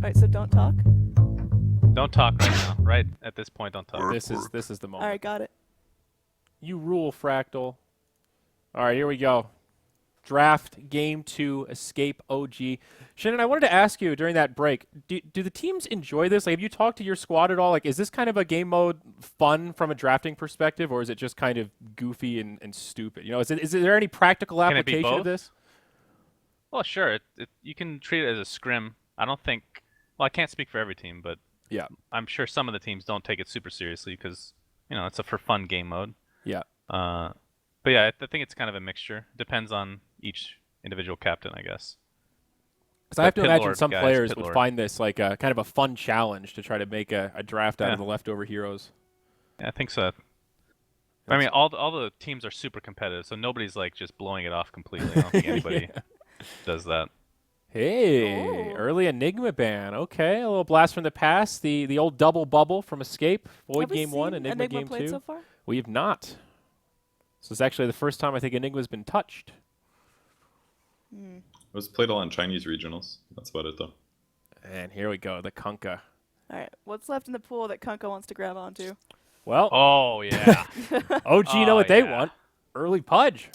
Alright, so don't talk. Don't talk right now. Right at this point, don't talk. This is the moment. Alright, got it. You rule, Fractal. All right, here we go. Draft Game 2 Escape OG. Shannon, I wanted to ask you during that break, do the teams enjoy this? Like, have you talked to your squad at all? Like, is this kind of a game mode fun from a drafting perspective, or is it just kind of goofy and stupid? You know, is there any practical Can it be application of both? this? Well, sure. You can treat it as a scrim. I don't think. Well, I can't speak for every team, but Yeah. I'm sure some of the teams don't take it super seriously because it's a for fun game mode. Yeah. But yeah, I think it's kind of a mixture. Depends on each individual captain, I guess. Because I have to Pit imagine Lord, some guys, players Pit would Lord. find this like a kind of a fun challenge to try to make a draft out of Yeah. the leftover heroes. Yeah, I think so. I mean, all the teams are super competitive, so nobody's like just blowing it off completely. I don't think anybody does that. Hey, Ooh. early Enigma ban. Okay, a little blast from the past. The old double bubble from Escape. Void Have we Game 1, seen Enigma Enigma Game played 2. so far? We have not. So it's actually the first time I think Enigma's been touched. It was played a lot in Chinese regionals. That's about it, though. And here we go, the Kunkka. Alright, what's left in the pool that Kunkka wants to grab onto? Well, Oh yeah. OG know Oh, what they yeah. want. Early Pudge.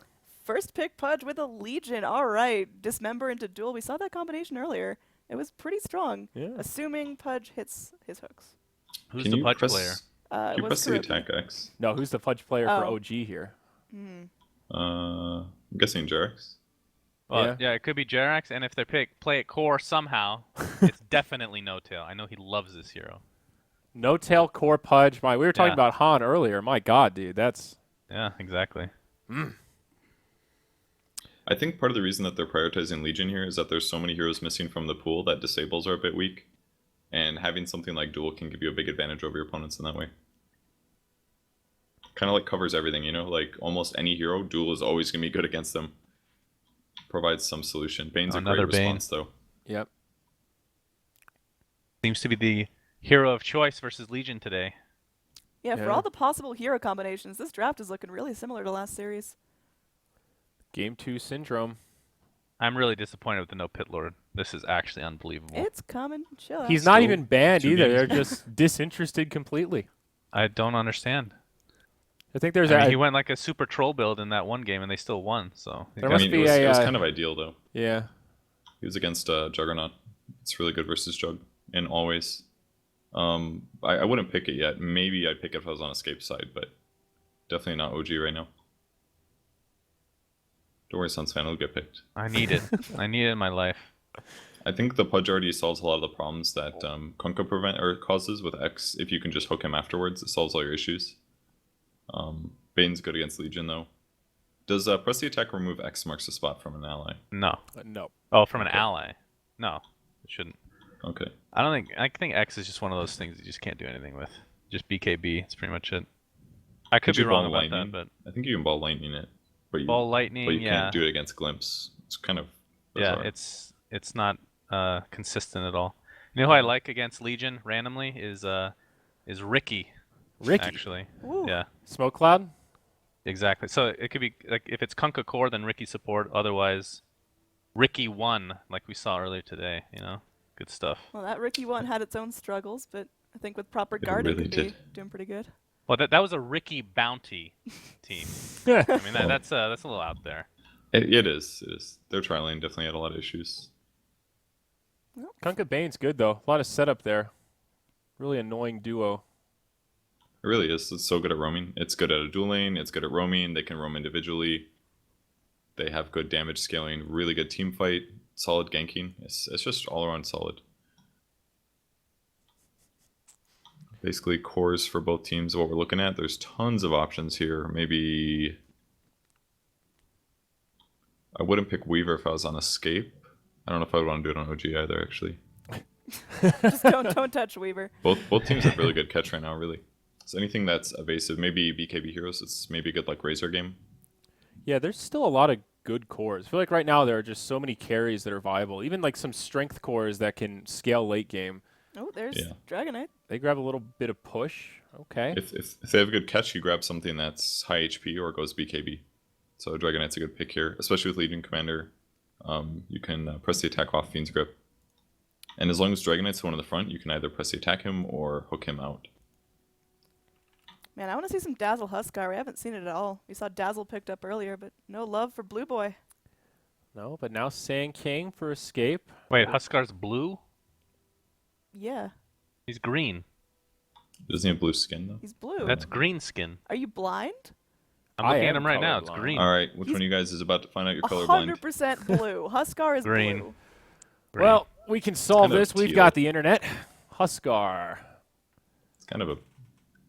First pick Pudge with a Legion. Alright, dismember into duel. We saw that combination earlier. It was pretty strong. Yeah. Assuming Pudge hits his hooks. Who's Can the you Pudge press, player? It Can you was press the Kuroki. attack X? No, who's the Pudge player for Oh. OG here? I'm guessing Jarex. Well, yeah, it could be Jerax, and if they play it core somehow, it's definitely No Tail. I know he loves this hero. No Tail Core Pudge. We were talking Yeah. about Han earlier. My God, dude, that's Yeah, exactly. I think part of the reason that they're prioritizing Legion here is that there's so many heroes missing from the pool that disables are a bit weak. And having something like Duel can give you a big advantage over your opponents in that way. Kind of like covers everything, you know? Like almost any hero, Duel is always going to be good against them. Provides some solution. Bane's a great Another Bane. response, though. yep. Seems to be the hero of choice versus Legion today. Yeah, for Yeah. all the possible hero combinations, this draft is looking really similar to last series. Game 2 syndrome. I'm really disappointed with the no Pit Lord. This is actually unbelievable. It's coming. Chill out. He's not Still even banned 2 either. games. They're just disinterested completely. I don't understand. I think there's I mean, a he went like a super troll build in that one game, and they still won. So There I must mean, be it was a, kind of ideal, though. yeah. He was against Juggernaut. It's really good versus Jug, and always. I wouldn't pick it yet. Maybe I'd pick it if I was on Escape side, but definitely not OG right now. Don't worry, Suns fan, it'll get picked. I need it. I need it in my life. I think the Pudge already solves a lot of the problems that Kunkka causes with X. If you can just hook him afterwards, it solves all your issues. Bane's good against Legion, though. Does press the attack remove X marks the spot from an ally? No. No. Oh, from an Okay. ally. No, it shouldn't. Okay. I think X is just one of those things you just can't do anything with. Just BKB. It's pretty much it. I could Could be you wrong ball about that, lightning? but I think you can ball lightning it, but you, ball lightning. but you Yeah. can't do it against Glimpse. It's kind of Yeah, bizarre. it's not consistent at all. You know who I like against Legion randomly is Ricky. Ricky. Actually. Ooh. Yeah. Smoke Cloud? Exactly. So it could be like if it's Kunkka core, then Ricky support. Otherwise, Ricky 1, like we saw earlier today. Good stuff. Well, that Ricky one had its own struggles, but I think with proper It guarding, really could be did. doing pretty good. Well, that was a Ricky bounty team. I mean, that's a little out there. It is. It is. Their trialing definitely had a lot of issues. Kunkka Bane's good, though. A lot of setup there. Really annoying duo. It really is. It's so good at roaming. It's good at a dual lane. It's good at roaming. They can roam individually. They have good damage scaling. Really good team fight. Solid ganking. It's just all around solid. Basically, cores for both teams. What we're looking at. There's tons of options here. Maybe I wouldn't pick Weaver if I was on Escape. I don't know if I would want to do it on OG either. Actually, Just don't touch Weaver. both teams have really good catch right now. Really. So anything that's evasive, maybe BKB heroes. It's maybe a good like Razor game. Yeah, there's still a lot of good cores. I feel like right now there are just so many carries that are viable. Even like some strength cores that can scale late game. Oh, there's Yeah. Dragonite. They grab a little bit of push. Okay. If they have a good catch, you grab something that's high HP or goes BKB. So Dragonite's a good pick here, especially with Legion Commander. You can press the attack off Fiend's Grip. And as long as Dragonite's the one in the front, you can either press the attack him or hook him out. Man, I want to see some Dazzle Huskar. We haven't seen it at all. We saw Dazzle picked up earlier, but no love for Blue Boy. No, but now Sand King for escape. Wait, Huskar's blue? Yeah, He's green. Doesn't he have blue skin though? he's blue. That's green skin. Are you blind? I'm I looking at am him right now. It's colorblind. green. All right, which He's one of you guys is about to find out you're colorblind? 100% blue. Huskar is Green. blue. Green. Well, we can solve kind of this. We've teal. got the internet. Huskar. It's kind of a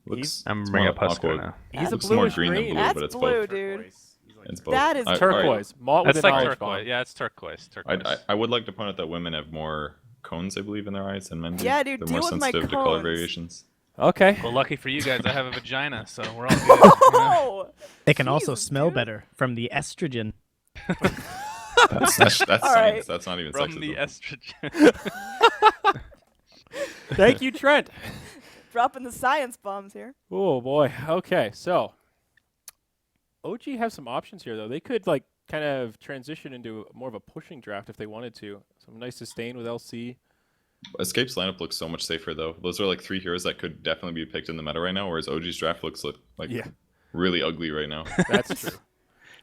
looks. I'm it's bringing more up Huskar aqua. now. He's a Looks more bluish green than green. blue, That's but it's blue, both. dude. It's both. That is all right. Turquoise. Malt with That's an like knowledge turquoise. bomb. Yeah, it's turquoise. Turquoise. I would like to point out that women have more cones, I believe, in their eyes than men do. Yeah, dude, They're deal more with my sensitive to color cones. variations. Okay. Well, lucky for you guys, I have a vagina, so we're all good. you know? Oh! They can also Jesus, smell dude. better from the estrogen. That's All science. right. That's not even From sexism. the estrogen. Thank you, Trent. Dropping the science bombs here. Oh boy. Okay, so OG have some options here though. They could like kind of transition into more of a pushing draft if they wanted to. Some nice sustain with LC. Escape's lineup looks so much safer though. Those are like 3 heroes that could definitely be picked in the meta right now, whereas OG's draft looks like Yeah. really ugly right now. That's true.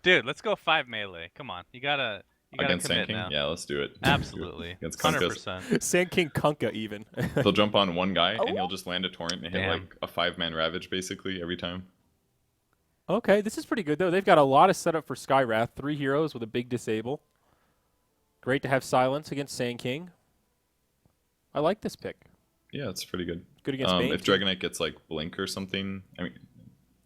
Dude, let's go 5 melee. Come on. You gotta Against commit Sand King? now. Yeah, let's do it. Absolutely. Against Kunkas. 100%. Sand King Kunkka even. They'll jump on one guy Oh. and he'll just land a torrent and hit Damn. like a 5-man ravage basically every time. Okay, this is pretty good though. They've got a lot of setup for Skywrath. 3 heroes with a big disable. Great to have silence against Sand King. I like this pick. Yeah, it's pretty good. Good against Bane. If too. Dragonite gets like Blink or something, I mean,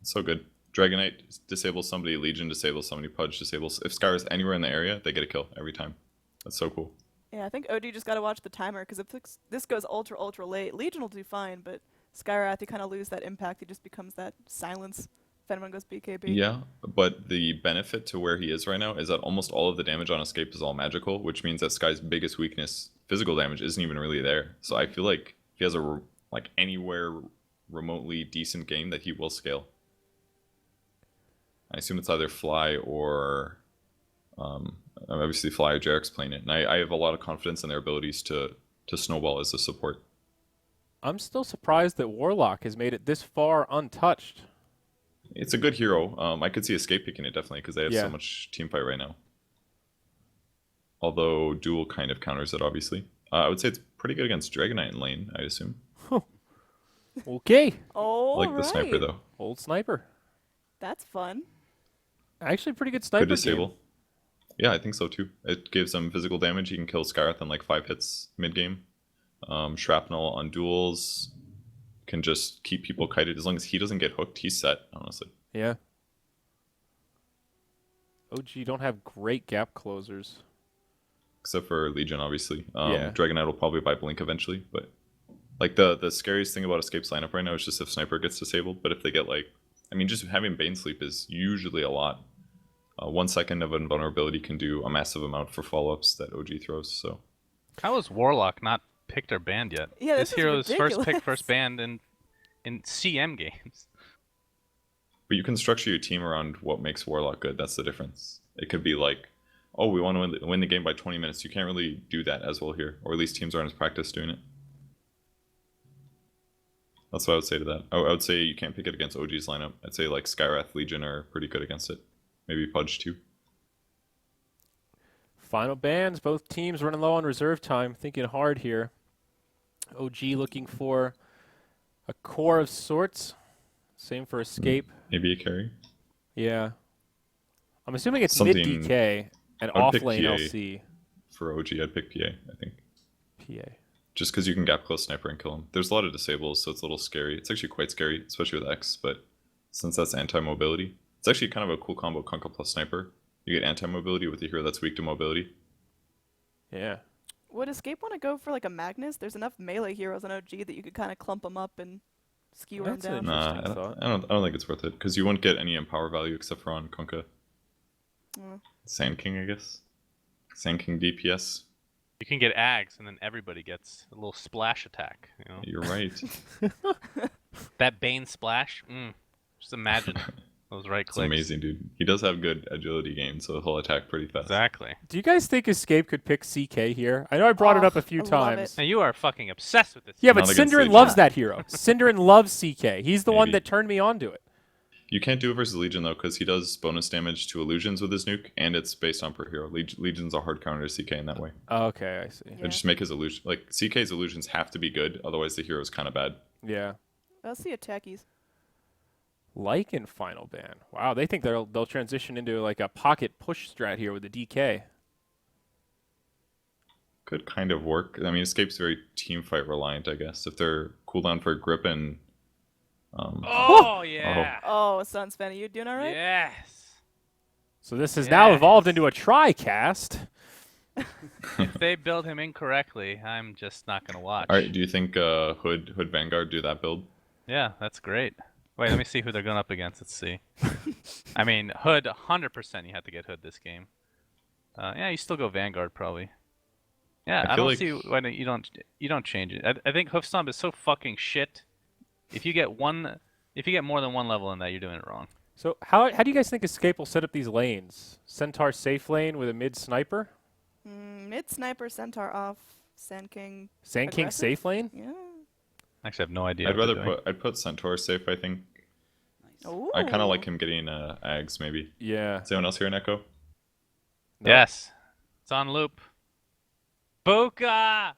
it's so good. Dragonite disables somebody, Legion disables somebody, Pudge disables. If Skyra's anywhere in the area, they get a kill every time. That's so cool. Yeah, I think OD just got to watch the timer, because if this goes ultra late, Legion will do fine, but Skywrath, you kind of lose that impact. He just becomes that silence if anyone goes BKB. Yeah, but the benefit to where he is right now is that almost all of the damage on Escape is all magical, which means that Sky's biggest weakness, physical damage, isn't even really there. So I feel like if he has a like anywhere remotely decent game, that he will scale. I assume it's either Fly or obviously Fly or Jarek's playing it, and I have a lot of confidence in their abilities to snowball as a support. I'm still surprised that Warlock has made it this far untouched. It's a good hero. I could see Escape picking it definitely because they have Yeah. so much team fight right now. Although Duel kind of counters it, obviously. I would say it's pretty good against Dragonite in lane, I assume. Okay. Oh, I like the sniper though. Old sniper. That's fun. Actually, pretty good sniper. Good disable. Yeah, I think so too. It gives him physical damage. He can kill Skyrath in like 5 hits mid game. Shrapnel on duels can just keep people kited. As long as he doesn't get hooked, he's set, honestly. Game. Yeah. OG don't have great gap closers. Except for Legion, obviously. Yeah. Dragonite will probably buy Blink eventually, but like the scariest thing about Escape's lineup right now is just if Sniper gets disabled. But if they get like, I mean, just having Bane sleep is usually a lot. 1 second of invulnerability can do a massive amount for follow-ups that OG throws. So How is Warlock not picked or banned yet? Yeah, this this is hero's first pick, ridiculous. first banned in CM games. but you can structure your team around what makes Warlock good. That's the difference. It could be like, oh, we want to win the game by 20 minutes. You can't really do that as well here, or at least teams aren't as practiced doing it. That's what I would say to that. I would say you can't pick it against OG's lineup. I'd say like Skyrath, Legion are pretty good against it. Maybe Pudge too. Final bans. Both teams running low on reserve time. Thinking hard here. OG looking for a core of sorts. Same for escape. Maybe a carry. Yeah. I'm assuming it's Something- mid DK and I would off pick lane PA. LC. For OG, I'd pick PA, I think. PA. Just because you can gap close sniper and kill him. There's a lot of disables, so it's a little scary. It's actually quite scary, especially with X, but since that's anti-mobility, it's actually kind of a cool combo, Kunkka plus sniper. You get anti-mobility with a hero that's weak to mobility. Yeah. Would Escape want to go for like a Magnus? There's enough melee heroes on OG that you could kind of clump them up and skewer them That's an down. interesting Nah, thought. I don't think it's worth it, because you wouldn't get any empower value except for on Kunkka. Mm. Sand King, I guess. Sand King DPS. You can get Ags, and then everybody gets a little splash attack. You know, You're right. that Bane splash. Just imagine Those right It's clicks. amazing, dude. He does have good agility gain, so he'll attack pretty fast. Exactly. Do you guys think Escape could pick CK here? I know I brought it Oh, up a few I love times. it. Now you are fucking obsessed with this. Yeah, but Not against Synderin Legion. loves that hero. Synderin loves CK. He's the one Maybe. that turned me on to it. You can't do it versus Legion though, because he does bonus damage to illusions with his nuke, and it's based on per hero. Legion's a hard counter to CK in that way. Okay, I see. Yeah. And just make his illusion like CK's illusions have to be good, otherwise the hero's kind of bad. Yeah. Let's see attackies. Like in Final Ban. Wow, they think they'll transition into like a pocket push strat here with the DK. Could kind of work. I mean, Escape's very team fight reliant, I guess. If they're cooldown for grip and Oh yeah. Oh, Sunspan, you doing all right? Yes. So this has now Yes. evolved into a tri-cast. If they build him incorrectly, I'm just not gonna watch. all right, do you think Hood Vanguard do that build? Yeah, that's great. Wait, let me see who they're going up against. Let's see. I mean, Hood, 100% you have to get Hood this game. Yeah, you still go Vanguard probably. Yeah, I I feel don't like- see why you don't change it. I think Hoofstomp is so fucking shit. If you get more than one level in that, you're doing it wrong. So how do you guys think Escape will set up these lanes? Centaur safe lane with a mid sniper? Mid sniper, centaur off, Sand King. Sand King Aggressive? safe lane? Yeah. Actually, I have no idea. I'd what rather they're doing. I'd put Centaur safe, I think. Ooh. I kind of like him getting Ags, maybe. Yeah. Is anyone else here in Echo? No. Yes, it's on loop. Buka!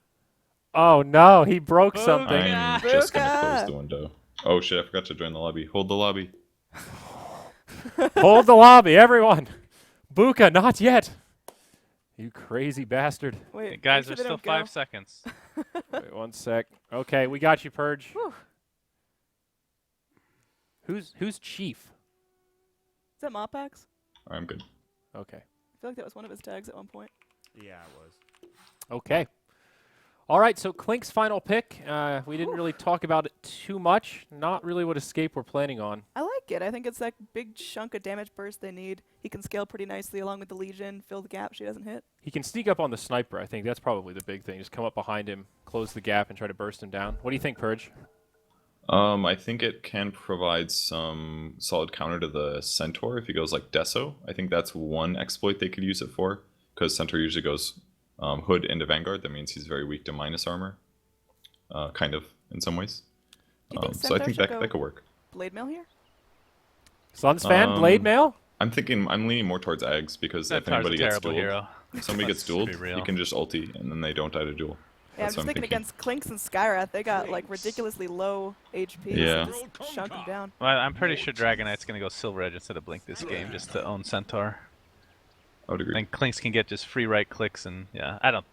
Oh no, he broke Boom. something. I'm just gonna Buka! close the window. Oh shit, I forgot to join the lobby. Hold the lobby. Hold the lobby, everyone. Buka, not yet. You crazy bastard. Wait, Hey, guys, make sure there's they still don't go. 5 seconds. Wait 1 sec. Okay, we got you, Purge. Whew. Who's chief? Is that Mopax? I'm good. Okay. I feel like that was one of his tags at one point. Yeah, it was. Okay. All right, so Clink's final pick. We didn't really talk about it too much. Not really what Escape we're planning on. I like it. I think it's that big chunk of damage burst they need. He can scale pretty nicely along with the Legion, fill the gap she doesn't hit. He can sneak up on the sniper. I think that's probably the big thing. Just come up behind him, close the gap, and try to burst him down. What do you think, Purge? I think it can provide some solid counter to the Centaur if he goes like Deso. I think that's one exploit they could use it for, because Centaur usually goes Hood into Vanguard. That means he's very weak to minus armor, kind of in some ways. Do you think So I Centaur think should that go that could work. Blade Mail here? Suns fan, Blade Mail? I'm leaning more towards Ags because if Centaur's anybody a gets terrible dueled, hero. if somebody gets Let's be dueled, real. he can just ulti and then they don't die to duel. Yeah, I'm That's just what thinking against Clinks and Skyrath, they got like ridiculously low HP. Yeah. So just chunk them down. Well, I'm pretty sure Dragon Knight's gonna go Silver Edge instead of Blink this game just to own Centaur. I would I agree. think Clinks can get just free right clicks and yeah, I don't.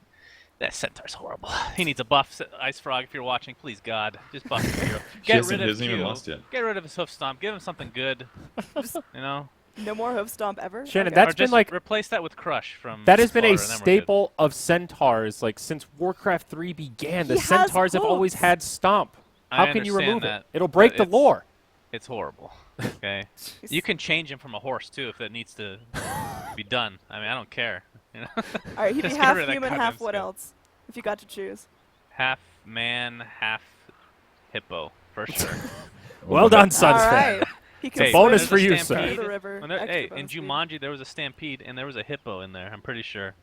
That Centaur's horrible. He needs a buff. Ice Frog, if you're watching, please God, just buff his hero. Get hasn't- rid he of hasn't even Q. lost yet. Get rid of his hoof stomp. Give him something good. You know. No more hoof stomp ever? Shannon, Okay. that's Or been just like replace that with Crush from. that has been a Slaughter, and then we're good. staple of Centaurs like since Warcraft 3 began. The He has Centaurs have always hooves. had Stomp. I How can you understand remove that, it? It'll but break the it's- lore. It's horrible. Okay. You can change him from a horse too if that needs to be done. I mean, I don't care. You know? Alright, he'd be Just get half rid of that human, goddamn half what skill. else? If you got to choose. Half man, half hippo, for sure. Well done, Suns fan. Alright. He can Hey, bonus swim for you, through sir. the river. When there, Extra hey, in bonus speed. Jumanji there was a stampede and there was a hippo in there. I'm pretty sure.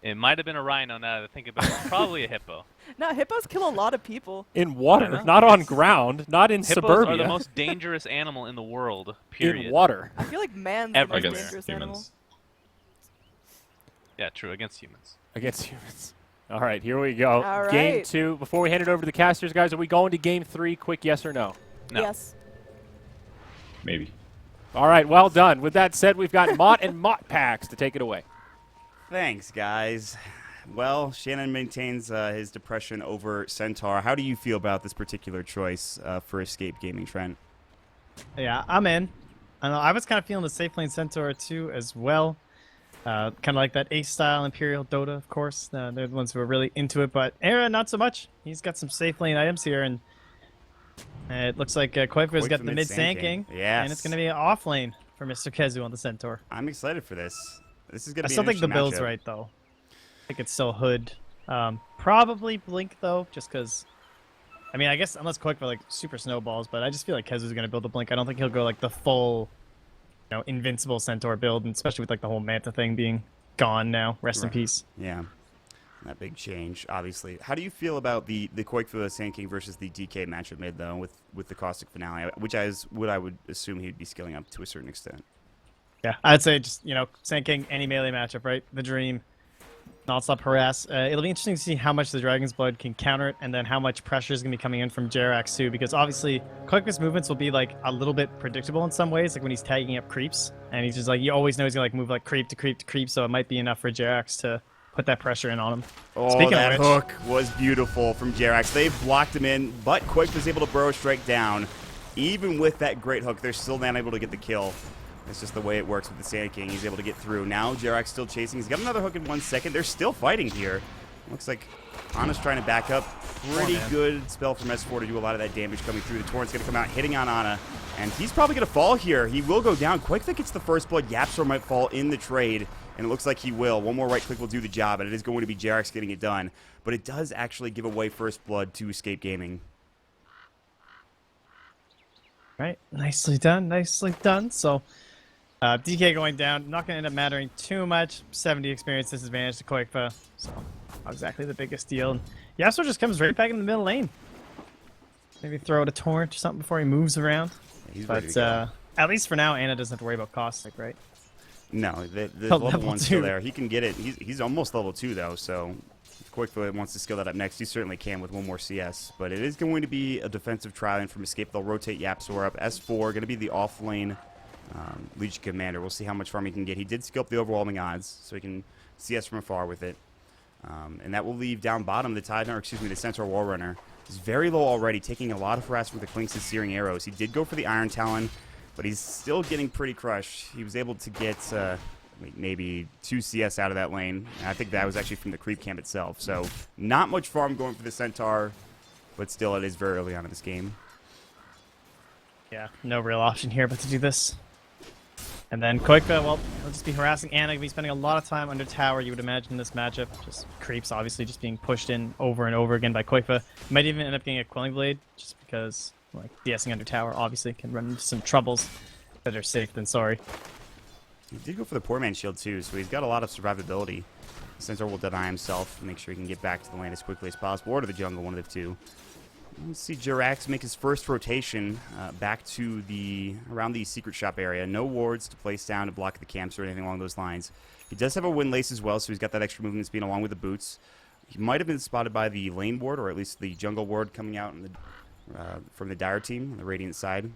It might have been a rhino. Now that I think about it, probably a hippo. No, hippos kill a lot of people. In water, know. not on It's- ground, not in Hippos suburbia. are the most dangerous animal in the world. Period. in water. I feel like man's Ever. the most Against dangerous humans. animal. Yeah, true. Against humans. Against humans. All right, here we go. All Game right. 2. Before we hand it over to the casters, guys, are we going to Game 3? Quick yes or no? No. Yes. Maybe. All right, well done. With that said, we've got Mott and Mott Packs to take it away. Thanks, guys. Well, Shannon maintains his depression over Centaur. How do you feel about this particular choice for Escape Gaming, Trent? Yeah, I'm in. I know I was kind of feeling the safe lane Centaur too as well. Kind of like that Ace style Imperial Dota, of course. They're the ones who are really into it, but Era not so much. He's got some safe lane items here, and it looks like Koifu's Quite got the the mid Sand King. Yes. And it's going to be an off lane for Mr. Kezu on the Centaur. I'm excited for this. This is going I to be still an think the interesting build's matchup. right, though. I think it's still Hood. Probably Blink, though, just because... I mean, I guess unless Koifu like super snowballs, but I just feel like Kezu's going to build a Blink. I don't think he'll go like the full invincible Centaur build, and especially with like the whole Manta thing being gone now. Rest in Right. peace. Yeah, that big change, obviously. How do you feel about the Koikfa Sand King versus the DK matchup mid, though, with the Caustic Finale, which I would assume he'd be scaling up to a certain extent? Yeah, I'd say just Sand King, any melee matchup, right? The dream. Non-stop harass. It'll be interesting to see how much the Dragon's Blood can counter it, and then how much pressure is going to be coming in from Jerax too, because obviously Koikfa's movements will be like a little bit predictable in some ways, like when he's tagging up creeps, and he's just like, you always know he's going to like move like creep to creep to creep, so it might be enough for Jerax to put that pressure in on him. Oh, Speaking that of which, hook was beautiful from Jerax. They blocked him in, but Quake was able to burrow strike down. Even with that great hook, they're still not able to get the kill. It's just the way it works with the Sand King. He's able to get through. Now Jerax still chasing. He's got another hook in 1 second. They're still fighting here. Looks like Ana's trying to back up. Pretty good spell from S4 to do a lot of that damage coming through. The Torrent's going to come out, hitting on Ana. And he's probably going to fall here. He will go down. Quakefit gets the first blood. Yapsor might fall in the trade. And it looks like he will. One more right click will do the job. And it is going to be Jerax getting it done. But it does actually give away first blood to Escape Gaming. right, nicely done, nicely done. So DK going down, not going to end up mattering too much. 70 experience disadvantage to Koikfa, so not exactly the biggest deal. And Yasuo just comes right back in the middle lane. Maybe throw out a torrent or something before he moves around. He's ready But to go. at least for now, Ana doesn't have to worry about Caustic, right? No, the Oh, level level 1's still 2. there. He can get it. He's almost level 2, though, so if Quakefoot wants to scale that up next, he certainly can with one more CS. But it is going to be a defensive trial from Escape. They'll rotate Yapsor up. S4, going to be the off-lane Legion Commander. We'll see how much farm he can get. He did skill up the overwhelming odds, so he can CS from afar with it. And that will leave down bottom the the Centaur Warrunner. He's very low already, taking a lot of harass from the Clinks and Searing Arrows. He did go for the Iron Talon, but he's still getting pretty crushed. He was able to get maybe 2 CS out of that lane. And I think that was actually from the creep camp itself. So not much farm going for the Centaur, but still it is very early on in this game. Yeah, no real option here but to do this. And then Koikfa, well, he'll just be harassing Ana. He'll be spending a lot of time under tower, you would imagine, in this matchup. Just creeps, obviously, just being pushed in over and over again by Koikfa. Might even end up getting a Quelling Blade, just because, like, DSing under tower, obviously, can run into some troubles. Better safe than sorry. He did go for the Poor Man Shield, too, so he's got a lot of survivability. The Centaur will deny himself and make sure he can get back to the lane as quickly as possible, or to the jungle, one of the two. Let's see Jerax make his first rotation back to around the secret shop area. No wards to place down to block the camps or anything along those lines. He does have a Windlace as well, so he's got that extra movement speed along with the boots. He might have been spotted by the lane ward, or at least the jungle ward coming out from the Dire team on the Radiant side.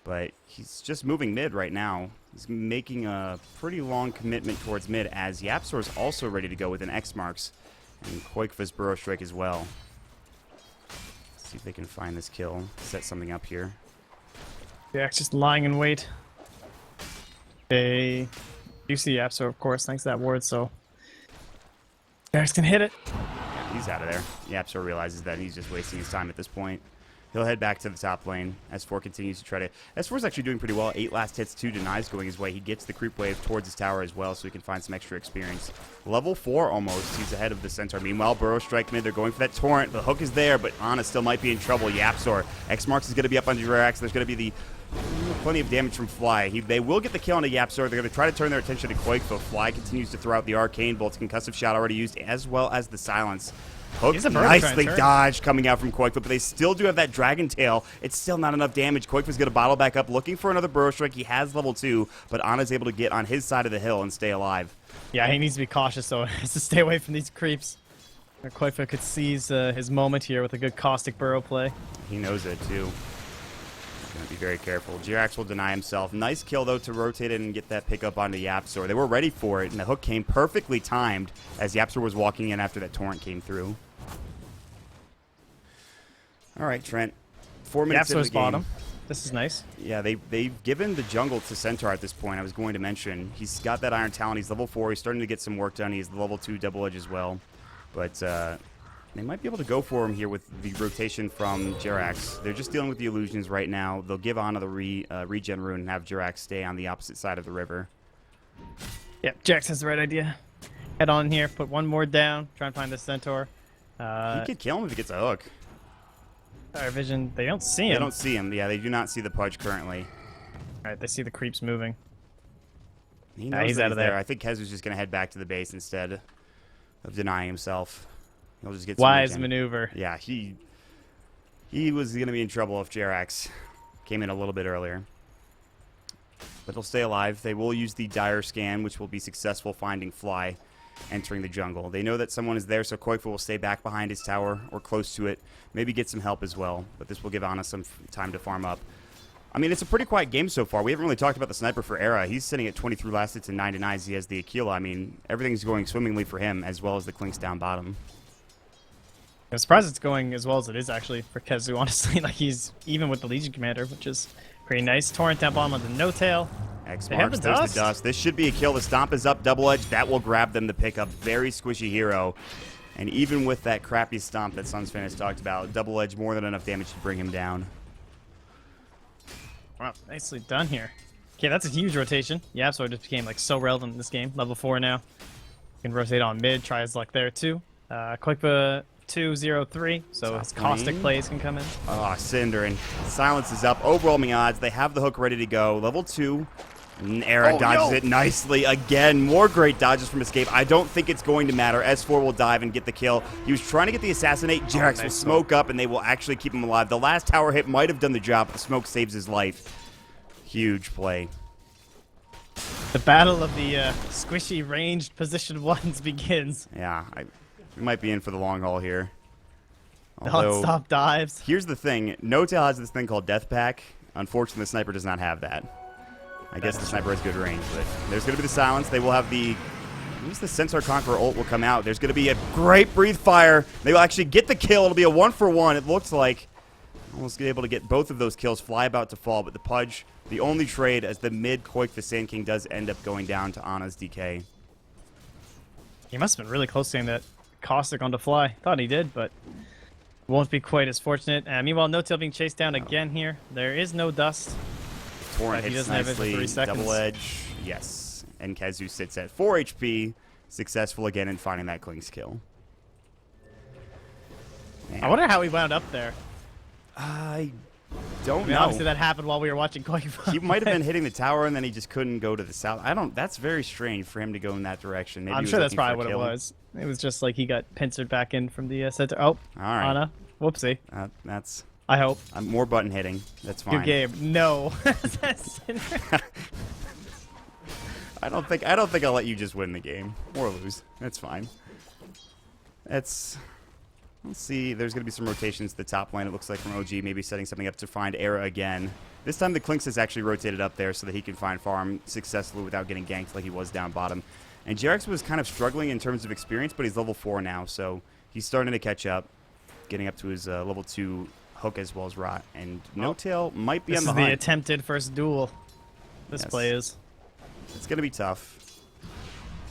But he's just moving mid right now. He's making a pretty long commitment towards mid, as Yapsor is also ready to go with an X marks, and Koikfa's Burrow Strike as well. See if they can find this kill, set something up here. Jerax just lying in wait. They do see Yapsor, of course, thanks to that ward, so Jerax can hit it. Yeah, he's out of there. Yapsor realizes that he's just wasting his time at this point. He'll head back to the top lane. S4 continues to try to... S4's actually doing pretty well. 8 last hits, 2 denies going his way. He gets the creep wave towards his tower as well, so he can find some extra experience. Level 4 almost. He's ahead of the Centaur. Meanwhile, Burrow Strike mid. They're going for that Torrent. The hook is there, but Ana still might be in trouble. Yapsor. X-Marks is going to be up on Jerax. There's going to be plenty of damage from Fly. They will get the kill on the Yapsor. They're going to try to turn their attention to Quake, but Fly continues to throw out the Arcane Bolts. Concussive Shot already used, as well as the Silence. Hook He's a bird nicely trying to turn. dodged coming out from Quakefoot, but they still do have that Dragon Tail. It's still not enough damage. Quakefoot's going to bottle back up, looking for another Burrow Strike. He has level 2, but Ana's able to get on his side of the hill and stay alive. Yeah, he needs to be cautious, though. He has to stay away from these creeps. Koikfa could seize his moment here with a good Caustic Burrow play. He knows it, too. He's going to be very careful. Jerax will deny himself. Nice kill, though, to rotate it and get that pickup onto Yapsor. They were ready for it, and the hook came perfectly timed as Yapsor was walking in after that Torrent came through. All right, Trent. 4 minutes into Yapsor's the game. bottom. This is nice. Yeah, they've given the jungle to Centaur at this point. I was going to mention he's got that Iron Talon. He's level 4. He's starting to get some work done. He's level 2 double edge as well. But they might be able to go for him here with the rotation from Jerax. They're just dealing with the illusions right now. They'll give Ana the regen rune and have Jerax stay on the opposite side of the river. Yep, Jax has the right idea. Head on here, put one more down, try and find the Centaur. He could kill him if he gets a hook. Our vision, they don't see him. They don't see him. Yeah, they do not see the Pudge currently. Alright, they see the creeps moving. He knows he's that out of there. I think Kezu's just going to head back to the base instead of denying himself. He'll just get some Wise regen. maneuver. Yeah, he was going to be in trouble if Jerax came in a little bit earlier. But they'll stay alive. They will use the dire scan, which will be successful finding Fly entering the jungle. They know that someone is there, so Koifa will stay back behind his tower or close to it. Maybe get some help as well, but this will give Ana some time to farm up. I mean, it's a pretty quiet game so far. We haven't really talked about the sniper for Era. He's sitting at 23 last hits and 9 denies. He has the Aquila. I mean, everything's going swimmingly for him, as well as the Clinks down bottom. I'm surprised it's going as well as it is, actually, for Kezu, honestly. Like, he's even with the Legion Commander, which is pretty nice. Torrent down bottom on the No-Tail. X They have marks, the there's dust. the dust. This should be a kill. The Stomp is up, double edge. That will grab them to pick up. Very squishy hero. And even with that crappy Stomp that Sunsfan has talked about, double edge more than enough damage to bring him down. Wow, nicely done here. Okay, that's a huge rotation. Yapsor just became like so relevant in this game. Level 4 now. Can rotate on mid, try his luck there too. Quickpa 2-0-3, so Top his caustic lane. plays can come in. Ah, Cinder and Silence is up. Overwhelming odds. They have the hook ready to go. Level 2. And Era dodges it nicely. Again, more great dodges from Escape. I don't think it's going to matter. S4 will dive and get the kill. He was trying to get the assassinate. Jerax will smoke up, and they will actually keep him alive. The last tower hit might have done the job, but the smoke saves his life. Huge play. The battle of the squishy ranged position ones begins. Yeah, we might be in for the long haul here. Non-stop dives. Here's the thing. No-Tail has this thing called Death Pack. Unfortunately, the Sniper does not have that. I guess the Sniper has good range, but there's going to be the Silence. They will have the... At least the Centaur Conqueror ult will come out. There's going to be a great Breathe Fire. They will actually get the kill. It'll be a 1-for-1, it looks like. Almost able to get both of those kills. Fly about to fall, but the Pudge, the only trade as the mid Koik the Sand King does end up going down to Ana's DK. He must have been really close to getting that caustic onto Fly. Thought he did, but won't be quite as fortunate. Meanwhile, No-Tail being chased down again here. There is no dust. Torrent But he hits doesn't have it for nicely. 3 seconds. Double edge. Yes. And Kezu sits at 4 HP. Successful again in finding that Kling's kill. Man. I wonder how he wound up there. I don't I mean, know. obviously that happened while we were watching Koifa. He might have been hitting the tower and then he just couldn't go to the south. That's very strange for him to go in that direction. Maybe he I'm was sure that's looking for probably a what it kill. was. It was just like he got pincered back in from the center. Oh, All right. Ana. Whoopsie. That's I hope. more button hitting. That's fine. Good game. No. I don't think I'll let you just win the game or lose. That's fine. Let's see. There's going to be some rotations to the top lane. It looks like from OG, maybe setting something up to find Era again. This time the Clinks has actually rotated up there so that he can find farm successfully without getting ganked like he was down bottom. And Jerax was kind of struggling in terms of experience, but he's level 4 now, so he's starting to catch up, getting up to his level 2 hook as well as Rot. And No-Tail might be This on is the the hunt. attempted first duel. This Yes. play is. It's going to be tough.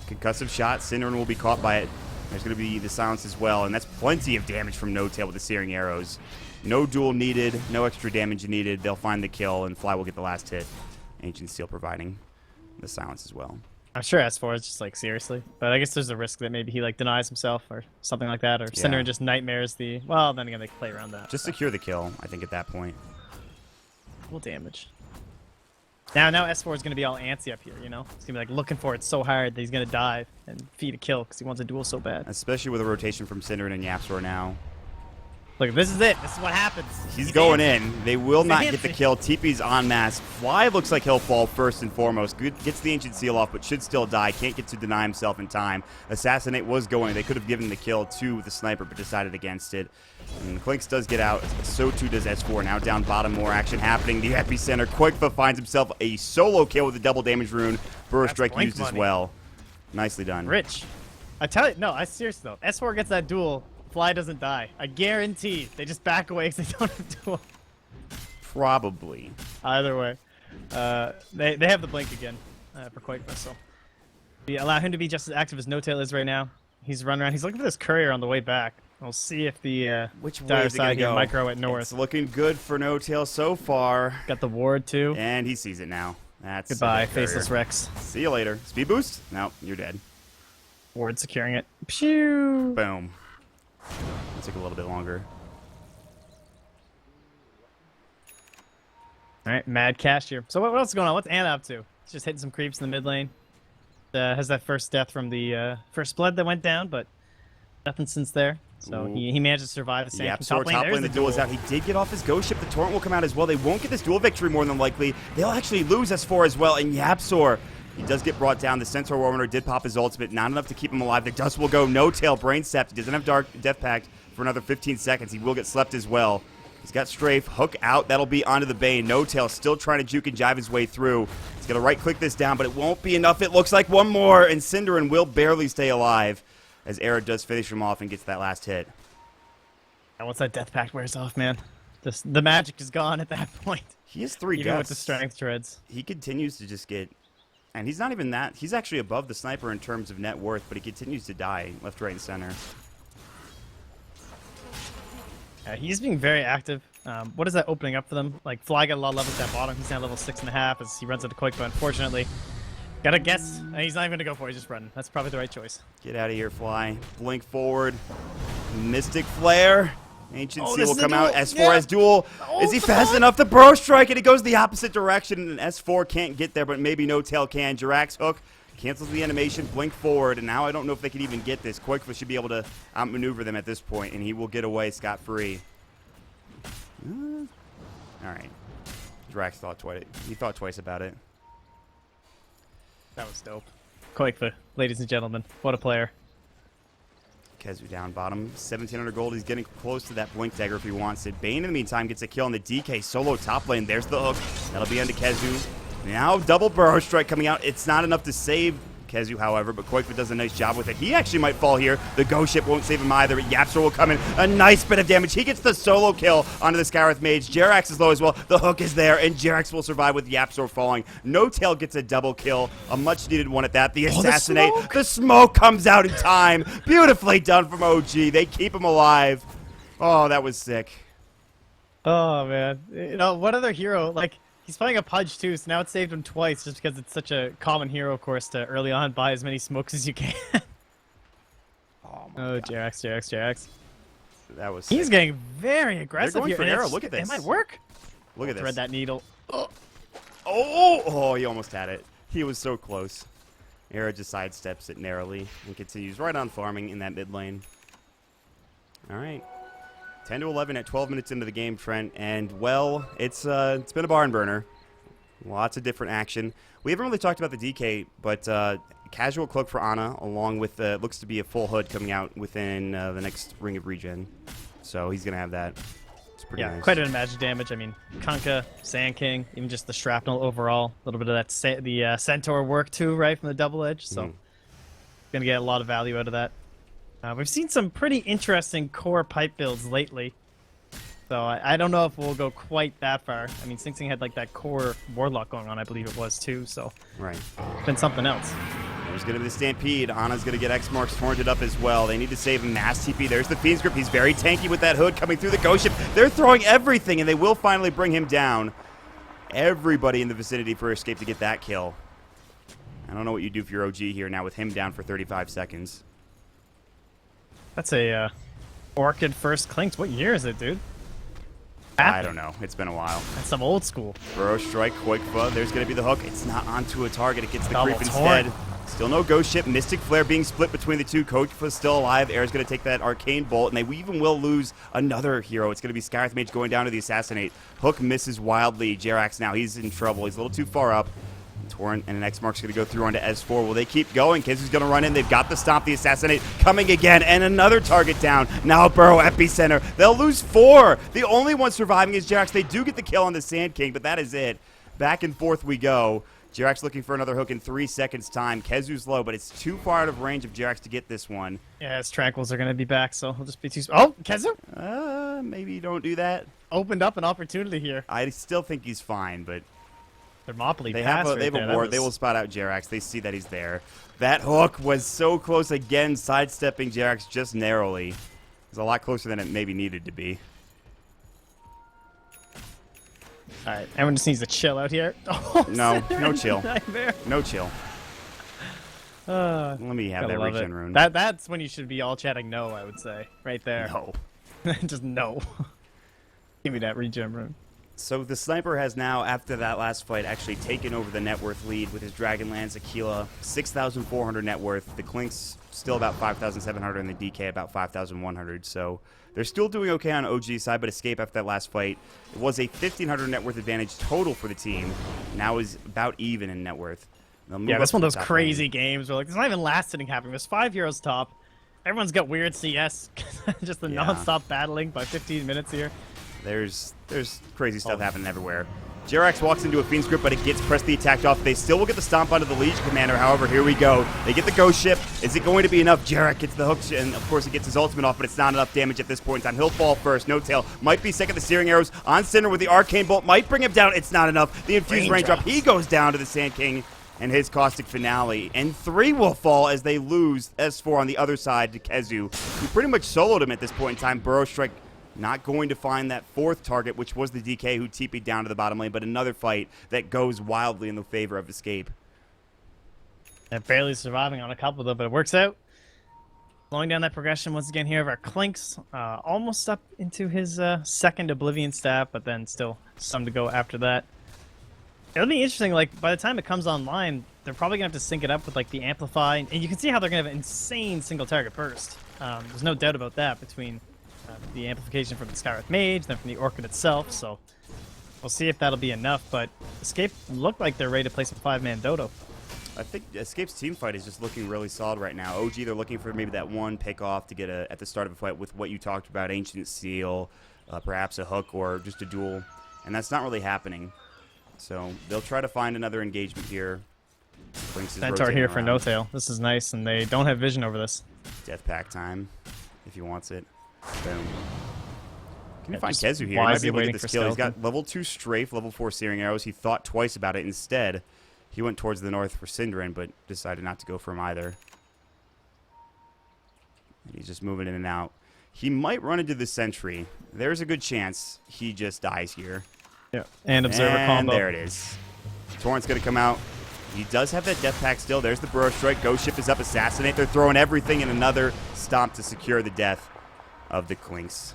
Concussive shot. Cinderin will be caught by it. There's going to be the silence as well, and that's plenty of damage from No-Tail with the searing arrows. No duel needed, no extra damage needed. They'll find the kill, and Fly will get the last hit. Ancient Steel providing the silence as well. I'm sure S4 is just like seriously, but I guess there's a risk that maybe he like denies himself or something like that, or Cinder just nightmares the. Well, then again they can play around that. Just secure the kill, I think, at that point. Full damage. Now S4 is gonna be all antsy up here, you know. He's gonna be like looking for it so hard that he's gonna dive and feed a kill because he wants a duel so bad. Especially with a rotation from Cinderin and Yapsor now. Look, this is it. This is what happens. He's going antsy. in. They will He's not get the antsy. kill. TP's en masse. Fly looks like he'll fall first and foremost. Good, gets the Ancient Seal off, but should still die. Can't get to deny himself in time. Assassinate was going. They could have given the kill to the sniper, but decided against it. And Clinks does get out. So too does S4. Now down bottom, more action happening. The epicenter. Quickfa finds himself a solo kill with a double damage rune. Burst strike blank used as money. well. Nicely done. Rich. I tell you, no, I seriously though. S4 gets that duel. Fly doesn't die. I guarantee. They just back away because they don't have duel. Probably. Either way, they have the blink again for Quakefa, so we allow him to be just as active as No-Tail is right now. He's running around. He's looking for this courier on the way back. We'll see if the Which way dire is it gonna side here go? micro at north. It's looking good for No-Tail so far. Got the ward too. And he sees it now. That's Goodbye, a courier. Faceless Rex. See you later. Speed boost? No, you're dead. Ward securing it. Pew! Boom. It took a little bit longer. All right, mad cash here. So what else is going on? What's Ana up to? He's just hitting some creeps in the mid lane. has that first death from the first blood that went down, but nothing since there. So he managed to survive the same Yapsor top lane, the duel is out. He did get off his ghost ship. The torrent will come out as well. They won't get this duel victory more than likely. They'll actually lose S4 as well. And Yapsor, he does get brought down. The Centaur Warrior did pop his ultimate. Not enough to keep him alive. The dust will go. No tail. Brain Sept. He doesn't have Dark Death Pact for another 15 seconds. He will get slept as well. He's got Strafe. Hook out. That'll be onto the Bane. No tail. Still trying to juke and jive his way through. He's going to right-click this down, but it won't be enough. It looks like one more. And Cinderin will barely stay alive as Era does finish him off and gets that last hit. And once that Death Pact wears off, man, the magic is gone at that point. He has 3 Even deaths. with the strength treads. He continues to just get... And he's not even that... He's actually above the sniper in terms of net worth, but he continues to die left, right, and center. He's being very active. What is that opening up for them? Like, Fly got a lot of levels at bottom. He's now level 6.5 as he runs into Quake, but unfortunately, gotta guess. He's not even gonna go for it. He's just running. That's probably the right choice. Get out of here, Fly. Blink forward. Mystic Flare. Ancient Seal will come out. S4 has duel. Is he fast enough? The Burrow Strike, and it goes the opposite direction, and S4 can't get there, but maybe No Tail can. Jirax hook cancels the animation, blink forward, and now I don't know if they can even get this. Quakefoot should be able to outmaneuver them at this point, and he will get away scot-free. All right. Jirax thought twice. He thought twice about it. That was dope. Quakefoot, ladies and gentlemen, what a player. Kezu down bottom, 1,700 gold. He's getting close to that blink dagger if he wants it. Bane in the meantime gets a kill on the DK solo top lane. There's the hook. That'll be onto Kezu. Now double Burrow Strike coming out. It's not enough to save Kezu, however, but Quakefoot does a nice job with it. He actually might fall here. The Ghost Ship won't save him either. Yapsor will come in. A nice bit of damage. He gets the solo kill onto the Skywrath Mage. Jerax is low as well. The hook is there, and Jerax will survive with Yapsor falling. No Tail gets a double kill. A much-needed one at that. The Assassinate. The smoke comes out in time. Beautifully done from OG. They keep him alive. Oh, that was sick. Oh, man. You know, what other hero, like, he's playing a Pudge, too, so now it saved him twice just because it's such a common hero, of course, to early on buy as many smokes as you can. Oh, Jerax. That was sick. He's getting very aggressive They're going here. for and arrow. it's- Look at this. It might work. Look at this. Thread that needle. Oh, he almost had it. He was so close. Era just sidesteps it narrowly and continues right on farming in that mid lane. All right. 10 to 11 at 12 minutes into the game, Trent. And, well, it's been a barn burner. Lots of different action. We haven't really talked about the DK, but casual cloak for Ana, along with looks to be a full hood coming out within the next ring of regen. So he's going to have that. It's pretty nice. Quite an magic damage. I mean, Kunkka, Sand King, even just the shrapnel overall. A little bit of that the Centaur work, too, right, from the double edge. So going to get a lot of value out of that. We've seen some pretty interesting core pipe builds lately. So I don't know if we'll go quite that far. I mean, Sing Sing had like that core Warlock going on, I believe it was too. So Right. it's been something else. There's going to be the Stampede. Ana's going to get X marks torrented up as well. They need to save him. Mass TP. There's the Fiend's Grip. He's very tanky with that hood coming through the Ghost Ship. They're throwing everything, and they will finally bring him down. Everybody in the vicinity for Escape to get that kill. I don't know what you do for your OG here now with him down for 35 seconds. That's a Orchid first Clinks. What year is it, dude? I don't know. It's been a while. That's some old school. Burrow Strike, Quakefoot. There's going to be the hook. It's not onto a target. It gets the Double creep instead. torn. Still no Ghost Ship. Mystic Flare being split between the two. Quakefoot's still alive. Air's going to take that Arcane Bolt, and they even will lose another hero. It's going to be Skywrath Mage going down to the Assassinate. Hook misses wildly. Jerax now, he's in trouble. He's a little too far up. Torrent and an X-Mark's going to go through onto S4. Will they keep going? Kizu's going to run in. They've got the Stomp, the Assassinate coming again, and another target down. Now Burrow Epicenter. They'll lose 4. The only one surviving is Jerax. They do get the kill on the Sand King, but that is it. Back and forth we go. Jerax looking for another hook in 3 seconds' time. Kezu's low, but it's too far out of range of Jerax to get this one. Yeah, his Tranquils are going to be back, so he'll just be too... Oh, Kezu Maybe don't do that. opened up an opportunity here. I still think he's fine, but Thermopylae they pass have right a there. ward. They will spot out Jerax. They see that he's there. That hook was so close again, sidestepping Jerax just narrowly. It was a lot closer than it maybe needed to be. All right, everyone just needs to chill out here. Oh, No, no chill. Nightmare. No chill. Let me have that Gotta love regen it. rune. That's when you should be all chatting no, I would say. Right there. No. Just no. Give me that regen rune. So the sniper has now, after that last fight, actually taken over the net worth lead with his Dragonlance Aquila, 6,400 net worth. The Clink's still about 5,700 and the DK about 5,100. So they're still doing okay on OG's side, but Escape after that last fight, it was a 1,500 net worth advantage total for the team. Now is about even in net worth. Yeah, that's one of those crazy games where like there's not even last hitting happening. There's 5 heroes top. Everyone's got weird CS, just the non-stop battling by 15 minutes here. There's crazy stuff happening everywhere. Jerax walks into a Fiend's Grip, but it gets Press the Attack off. They still will get the Stomp onto the Legion Commander. However, here we go. They get the Ghost Ship. Is it going to be enough? Jerax gets the hook, and of course he gets his ultimate off, but it's not enough damage at this point in time. He'll fall first. No Tail. Might be second. The Searing Arrows on Cinder with the Arcane Bolt. Might bring him down. It's not enough. The Infused Raindrop. He goes down to the Sand King and his Caustic Finale. And 3 will fall as they lose S4 on the other side to Kezu, who pretty much soloed him at this point in time. Burrow Strike not going to find that 4th target, which was the DK who TP'd down to the bottom lane, but another fight that goes wildly in the favor of Escape. And barely surviving on a couple, though, but it works out. Slowing down that progression once again here of our Clinks. Almost up into his second Oblivion stat, but then still some to go after that. It'll be interesting, like, by the time it comes online, they're probably going to have to sync it up with, like, the Amplify, and you can see how they're going to have an insane single target burst. There's no doubt about that between the amplification from the Skywrath Mage, then from the Orchid itself, so we'll see if that'll be enough, but Escape look like they're ready to play some 5-man Dodo. I think Escape's team fight is just looking really solid right now. OG, they're looking for maybe that one pick off to get at the start of a fight with what you talked about, Ancient Seal, perhaps a hook or just a duel, and that's not really happening. So they'll try to find another engagement here. Centaur here for no tail. This is nice, and they don't have vision over this. Death Pack time, if he wants it. Boom. Can you find just Kezu here? He might be able to waiting get for this kill. He's skeleton. got level 2 Strafe, level 4 Searing Arrows. He thought twice about it. Instead, he went towards the north for Synderen, but decided not to go for him either. He's just moving in and out. He might run into the Sentry. There's a good chance he just dies here. Yeah, and Observer combo. And there it is. Torrent's going to come out. He does have that Death Pack still. There's the Burrow Strike. Ghost Ship is up. Assassinate. They're throwing everything in another stomp to secure the death of the Clinks.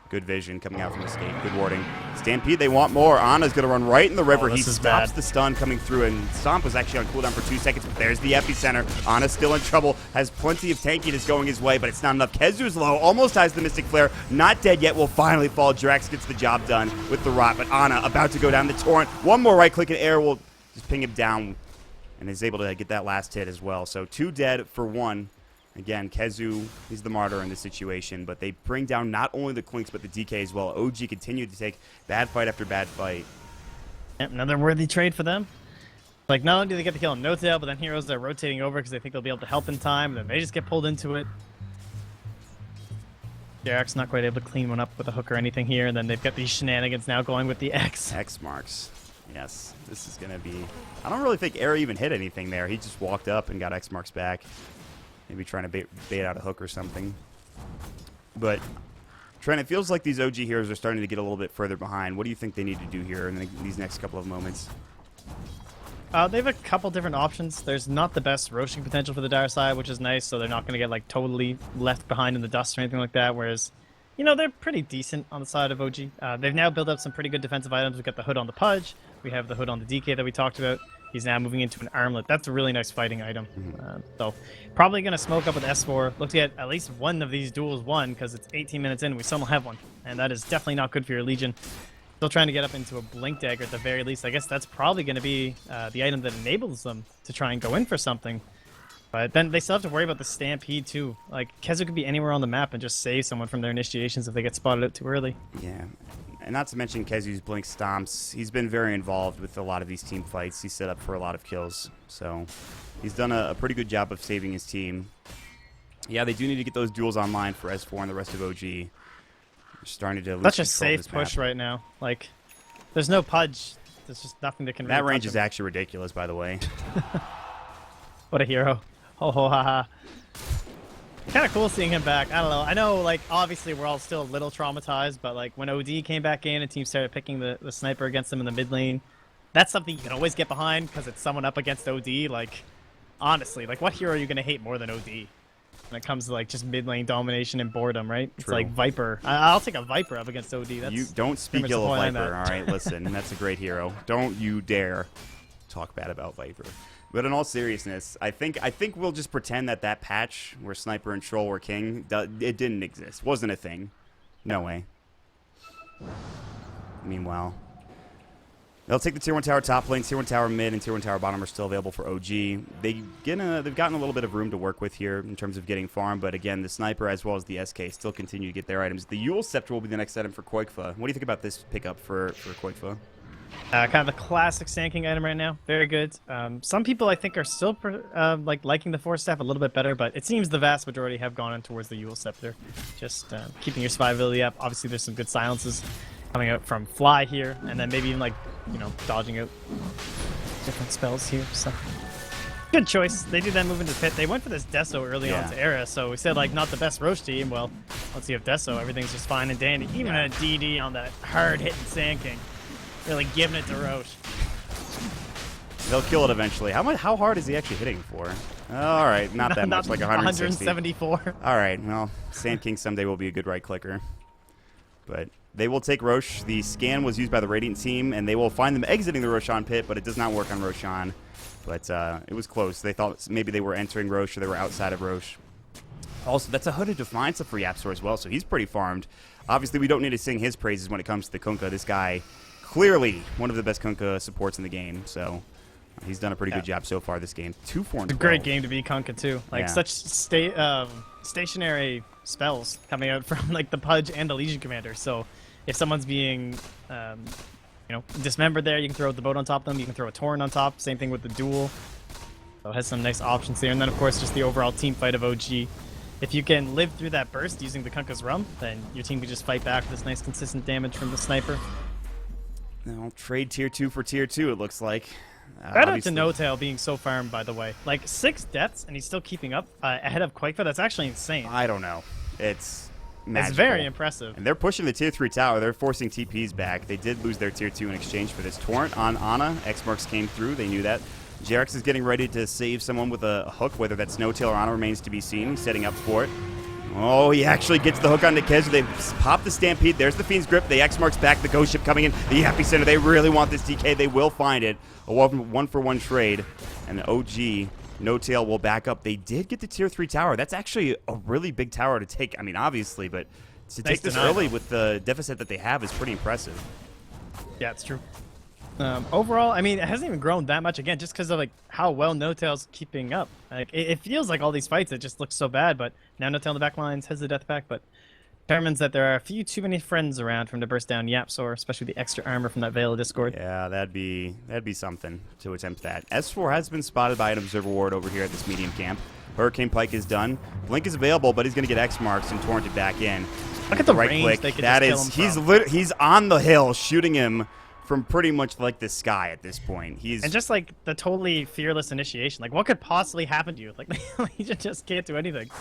Good vision coming out from Escape. Good warding. Stampede, they want more. Ana's going to run right in the river. He stops the stun coming through, and Stomp was actually on cooldown for 2 seconds, but there's the epicenter. Ana's still in trouble. Has plenty of tankiness going his way, but it's not enough. Kezu's low. Almost has the Mystic Flare. Not dead yet. Will finally fall. Drax gets the job done with the rot, but Ana about to go down the Torrent. One more right click and air will just ping him down, and is able to get that last hit as well. So 2 dead for 1. Again, Kezu, he's the martyr in this situation, but they bring down not only the Clinks, but the DK as well. OG continued to take bad fight after bad fight. Yep, another worthy trade for them. Like, not only do they get the kill on no tail, but then heroes are rotating over because they think they'll be able to help in time, and then they just get pulled into it. Jarek's not quite able to clean one up with a hook or anything here, and then they've got these shenanigans now going with the X. X marks. Yes, this is going to be... I don't really think Air even hit anything there. He just walked up and got X marks back. Maybe trying to bait out a hook or something. But, Trent, it feels like these OG heroes are starting to get a little bit further behind. What do you think they need to do here in these next couple of moments? They have a couple different options. There's not the best roaching potential for the Dire side, which is nice, so they're not going to get like totally left behind in the dust or anything like that, whereas, you know, they're pretty decent on the side of OG. They've now built up some pretty good defensive items. We've got the hood on the Pudge. We have the hood on the DK that we talked about. He's now moving into an armlet. That's a really nice fighting item. So probably going to smoke up with S4. Look to get at least one of these duels won because it's 18 minutes in and we still don't have one. And that is definitely not good for your Legion. Still trying to get up into a Blink Dagger at the very least. I guess that's probably going to be the item that enables them to try and go in for something. But then they still have to worry about the Stampede too. Like, Kezu could be anywhere on the map and just save someone from their initiations if they get spotted out too early. Yeah. And not to mention Kezu's Blink Stomps. He's been very involved with a lot of these team fights. He's set up for a lot of kills. So he's done a pretty good job of saving his team. Yeah, they do need to get those duels online for S4 and the rest of OG. They're starting to lose Such a control of safe this push map. right now. Like, there's no Pudge. There's just nothing that can That really range touch is him. actually ridiculous, by the way. What a hero. Ho ho ha ha. Kind of cool seeing him back. I don't know. I know, like, obviously we're all still a little traumatized, but, like, when OD came back in and teams started picking the sniper against him in the mid lane, that's something you can always get behind because it's someone up against OD. Like, honestly, like, what hero are you going to hate more than OD? when it comes to like just mid lane domination and boredom, right? It's True. like Viper. I'll take a Viper up against OD. That's You don't speak much ill the of point I'm Viper, at. all right? Listen, that's a great hero. Don't you dare talk bad about Viper. But in all seriousness, I think we'll just pretend that patch where Sniper and Troll were king, it didn't exist. Wasn't a thing. No way. Meanwhile, they'll take the tier 1 tower top lane, tier 1 tower mid, and tier 1 tower bottom are still available for OG. They've gotten a little bit of room to work with here in terms of getting farm, but again, the Sniper as well as the SK still continue to get their items. The Yule Scepter will be the next item for Koikfa. What do you think about this pickup for Koikfa? Kind of a classic Sand King item right now. Very good. Some people I think are still liking the Force Staff a little bit better, but it seems the vast majority have gone in towards the Yule Scepter. Just keeping your survivability up. Obviously, there's some good silences coming out from Fly here, and then maybe even dodging out different spells here. So good choice. They did that move into pit. They went for this Deso early on to Era, so we said not the best Roche team. Well, once you have Deso, everything's just fine and dandy. Even a DD on that hard-hitting Sand King. Really giving it to Roche. They'll kill it eventually. How hard is he actually hitting for? All right, not that much, like 160. 174. All right, well, Sand King someday will be a good right clicker. But they will take Roche. The scan was used by the Radiant team, and they will find them exiting the Roshan pit, but it does not work on Roshan. But it was close. They thought maybe they were entering Roche or they were outside of Roche. Also, that's a Hooded Defiance up for YapzOr as well, so he's pretty farmed. Obviously, we don't need to sing his praises when it comes to the Kunkka. This guy, clearly one of the best Kunkka supports in the game, so he's done a pretty good job so far this game. 2-4 and 12. It's a great game to be Kunkka too. Such stationary spells coming out from the Pudge and the Legion Commander. So if someone's being dismembered there, you can throw the boat on top of them. You can throw a Torrent on top. Same thing with the Duel. So it has some nice options there. And then of course just the overall team fight of OG. If you can live through that burst using the Kunkka's Rum, then your team can just fight back with this nice consistent damage from the Sniper. Now, trade tier 2 for tier 2, it looks like. Shout out to No-Tail being so farmed, by the way. 6 deaths, and he's still keeping up ahead of Quakefa. That's actually insane. I don't know. It's magical. It's very impressive. And they're pushing the tier 3 tower. They're forcing TPs back. They did lose their tier 2 in exchange for this. Torrent on Ana. X-Marks came through. They knew that. Jerax is getting ready to save someone with a hook. Whether that's No-Tail or Ana remains to be seen. He's setting up for it. Oh, he actually gets the hook onto Kezu. They pop the Stampede. There's the Fiend's Grip. The X-Marks back. The Ghost Ship coming in. The Epicenter. They really want this DK. They will find it. A one-for-one trade. And the OG, No-Tail will back up. They did get the tier 3 tower. That's actually a really big tower to take. I mean, obviously, but to take this early with the deficit that they have is pretty impressive. Yeah, it's true. Overall, I mean, it hasn't even grown that much, again, just because of how well No-Tail's keeping up. It feels like all these fights, it just looks so bad, but now No-Tail in the back lines has the death pack, but determines that there are a few too many friends around from to burst down YapzOr, especially the extra armor from that Veil of Discord. Yeah, that'd be something to attempt that. S4 has been spotted by an Observer Ward over here at this medium camp. Hurricane Pike is done. Blink is available, but he's going to get X-Marks and torrented back in. Look at the right range click. they could That just is, kill him from. he's on the hill shooting him from pretty much the sky at this point. And just the totally fearless initiation. What could possibly happen to you? Legion just can't do anything.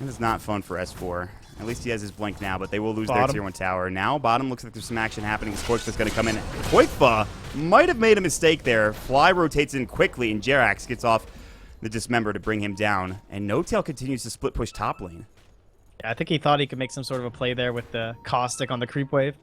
It is not fun for S4. At least he has his blink now, but they will lose their Bottom. tier 1 tower. Now, bottom looks like there's some action happening. Koikfa's going to come in. Koikfa might have made a mistake there. Fly rotates in quickly, and Jerax gets off the Dismember to bring him down. And No-Tail continues to split push top lane. Yeah, I think he thought he could make some sort of a play there with the Caustic on the creep wave.